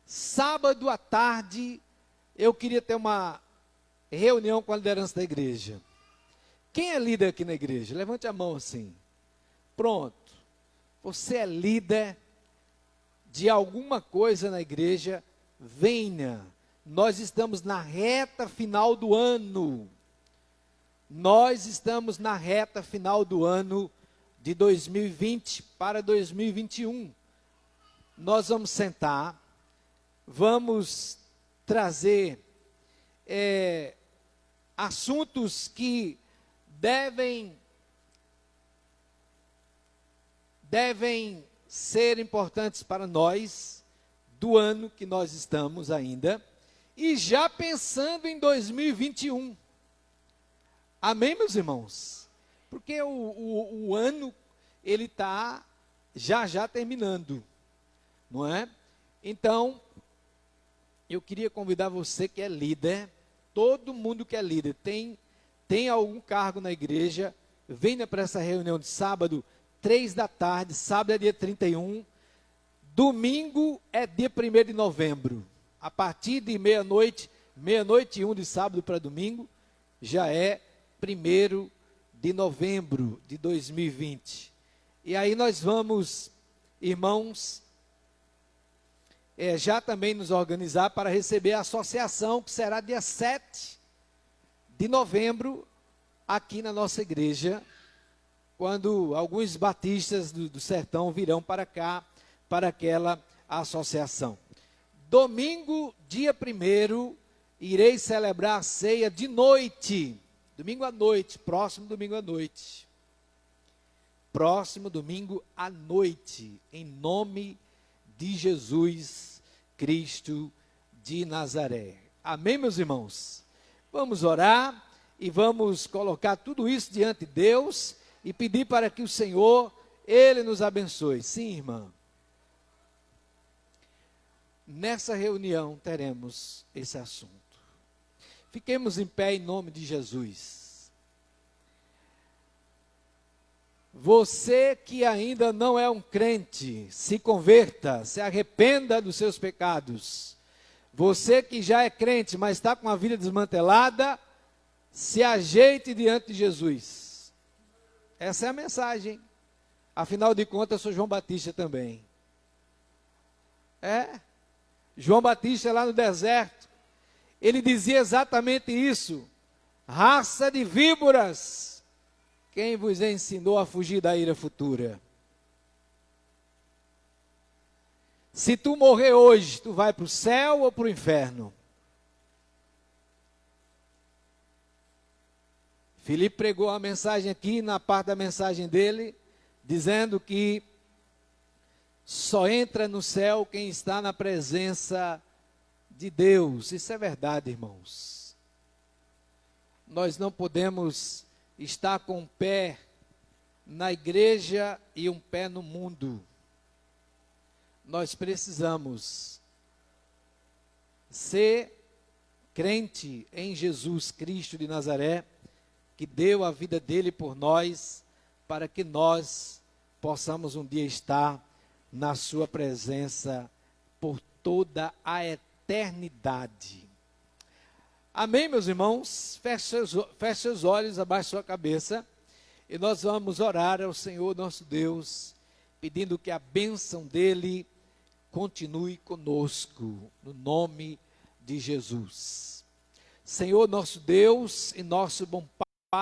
sábado à tarde, eu queria ter uma reunião com a liderança da igreja. Quem é líder aqui na igreja? Levante a mão assim. Pronto. Você é líder de alguma coisa na igreja, venha. Nós estamos na reta final do ano. Nós estamos na reta final do ano de 2020 para 2021. Nós vamos sentar, vamos trazer assuntos que devem ser importantes para nós, do ano que nós estamos ainda, e já pensando em 2021. Amém, meus irmãos? Porque o ano, ele está já terminando, não é? Então, eu queria convidar você que é líder, todo mundo que é líder, tem algum cargo na igreja, venha para essa reunião de sábado, 3 da tarde, sábado é dia 31, domingo é dia 1º de novembro, a partir de meia-noite e 1 de sábado para domingo, já é 1º de novembro de 2020. E aí nós vamos, irmãos, já também nos organizar para receber a associação, que será dia 7 de novembro, aqui na nossa igreja, quando alguns batistas do sertão virão para cá, para aquela associação. Domingo, dia 1º, irei celebrar a ceia de noite, domingo à noite, próximo domingo à noite. Próximo domingo à noite, em nome de Jesus Cristo de Nazaré. Amém, meus irmãos? Vamos orar e vamos colocar tudo isso diante de Deus e pedir para que o Senhor, Ele nos abençoe. Sim, irmã. Nessa reunião teremos esse assunto. Fiquemos em pé em nome de Jesus. Você que ainda não é um crente, se converta, se arrependa dos seus pecados. Você que já é crente, mas está com a vida desmantelada, se ajeite diante de Jesus. Essa é a mensagem. Afinal de contas, eu sou João Batista também. João Batista lá no deserto, ele dizia exatamente isso. Raça de víboras, quem vos ensinou a fugir da ira futura? Se tu morrer hoje, tu vai para o céu ou para o inferno? Filipe pregou a mensagem aqui, na parte da mensagem dele, dizendo que só entra no céu quem está na presença de Deus. Isso é verdade, irmãos. Nós não podemos estar com um pé na igreja e um pé no mundo. Nós precisamos ser crente em Jesus Cristo de Nazaré, que deu a vida dele por nós, para que nós possamos um dia estar na sua presença por toda a eternidade. Amém, meus irmãos? Feche seus olhos, abaixe sua cabeça, e nós vamos orar ao Senhor nosso Deus, pedindo que a bênção dele continue conosco, no nome de Jesus. Senhor nosso Deus e nosso bom Pai,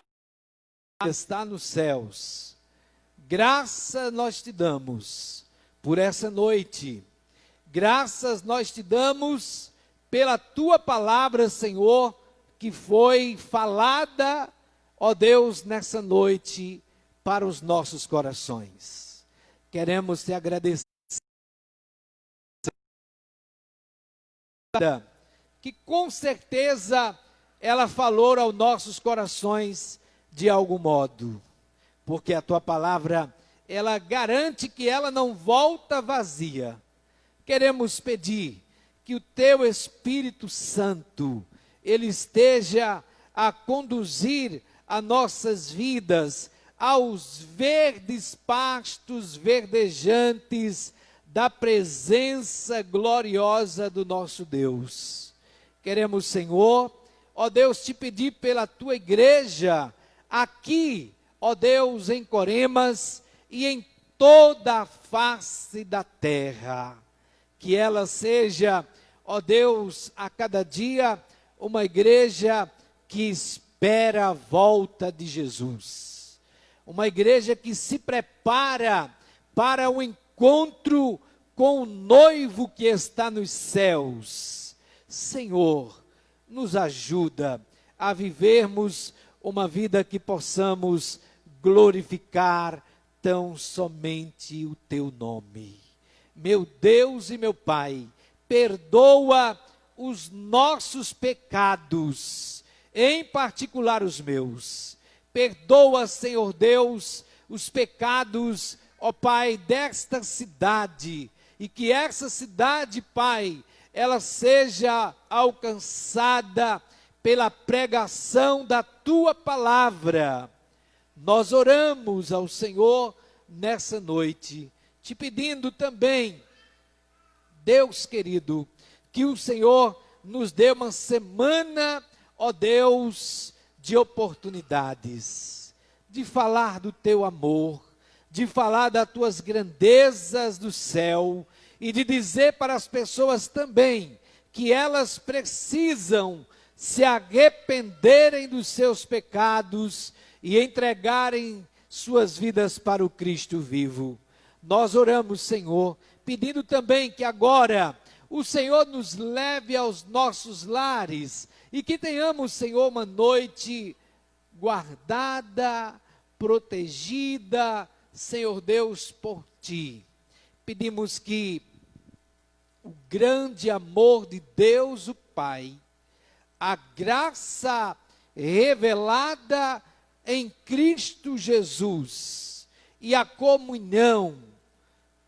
que está nos céus, graças nós te damos por essa noite, graças nós te damos pela tua palavra, Senhor, que foi falada, ó Deus, nessa noite para os nossos corações. Queremos te agradecer, que com certeza ela falou aos nossos corações de algum modo, porque a tua palavra, ela garante que ela não volta vazia. Queremos pedir que o teu Espírito Santo, ele esteja a conduzir as nossas vidas aos verdes pastos verdejantes da presença gloriosa do nosso Deus. Queremos, Senhor, ó Deus, te pedir pela tua igreja, aqui, ó Deus, em Coremas e em toda a face da terra, que ela seja, ó Deus, a cada dia, uma igreja que espera a volta de Jesus, uma igreja que se prepara para o encontro com o noivo que está nos céus. Senhor, nos ajuda a vivermos uma vida que possamos glorificar tão somente o teu nome. Meu Deus e meu Pai, perdoa os nossos pecados, em particular os meus. Perdoa, Senhor Deus, os pecados, ó Pai, desta cidade, e que essa cidade, Pai, ela seja alcançada pela pregação da tua palavra. Nós oramos ao Senhor nessa noite, te pedindo também, Deus querido, que o Senhor nos dê uma semana, ó Deus, de oportunidades, de falar do teu amor, de falar das tuas grandezas do céu, e de dizer para as pessoas também que elas precisam se arrependerem dos seus pecados e entregarem suas vidas para o Cristo vivo. Nós oramos, Senhor, pedindo também que agora o Senhor nos leve aos nossos lares e que tenhamos, Senhor, uma noite guardada, protegida, Senhor Deus, por Ti. Pedimos que o grande amor de Deus, o Pai, a graça revelada em Cristo Jesus, e a comunhão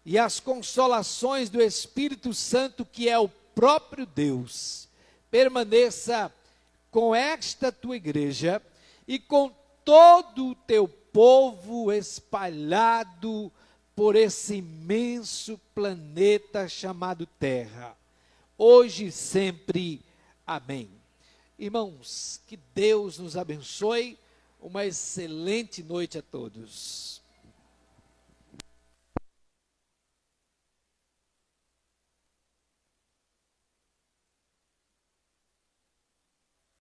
e as consolações do Espírito Santo, que é o próprio Deus, permaneça com esta tua igreja e com todo o teu povo espalhado por esse imenso planeta chamado Terra, hoje e sempre. Amém. Irmãos, que Deus nos abençoe. Uma excelente noite a todos.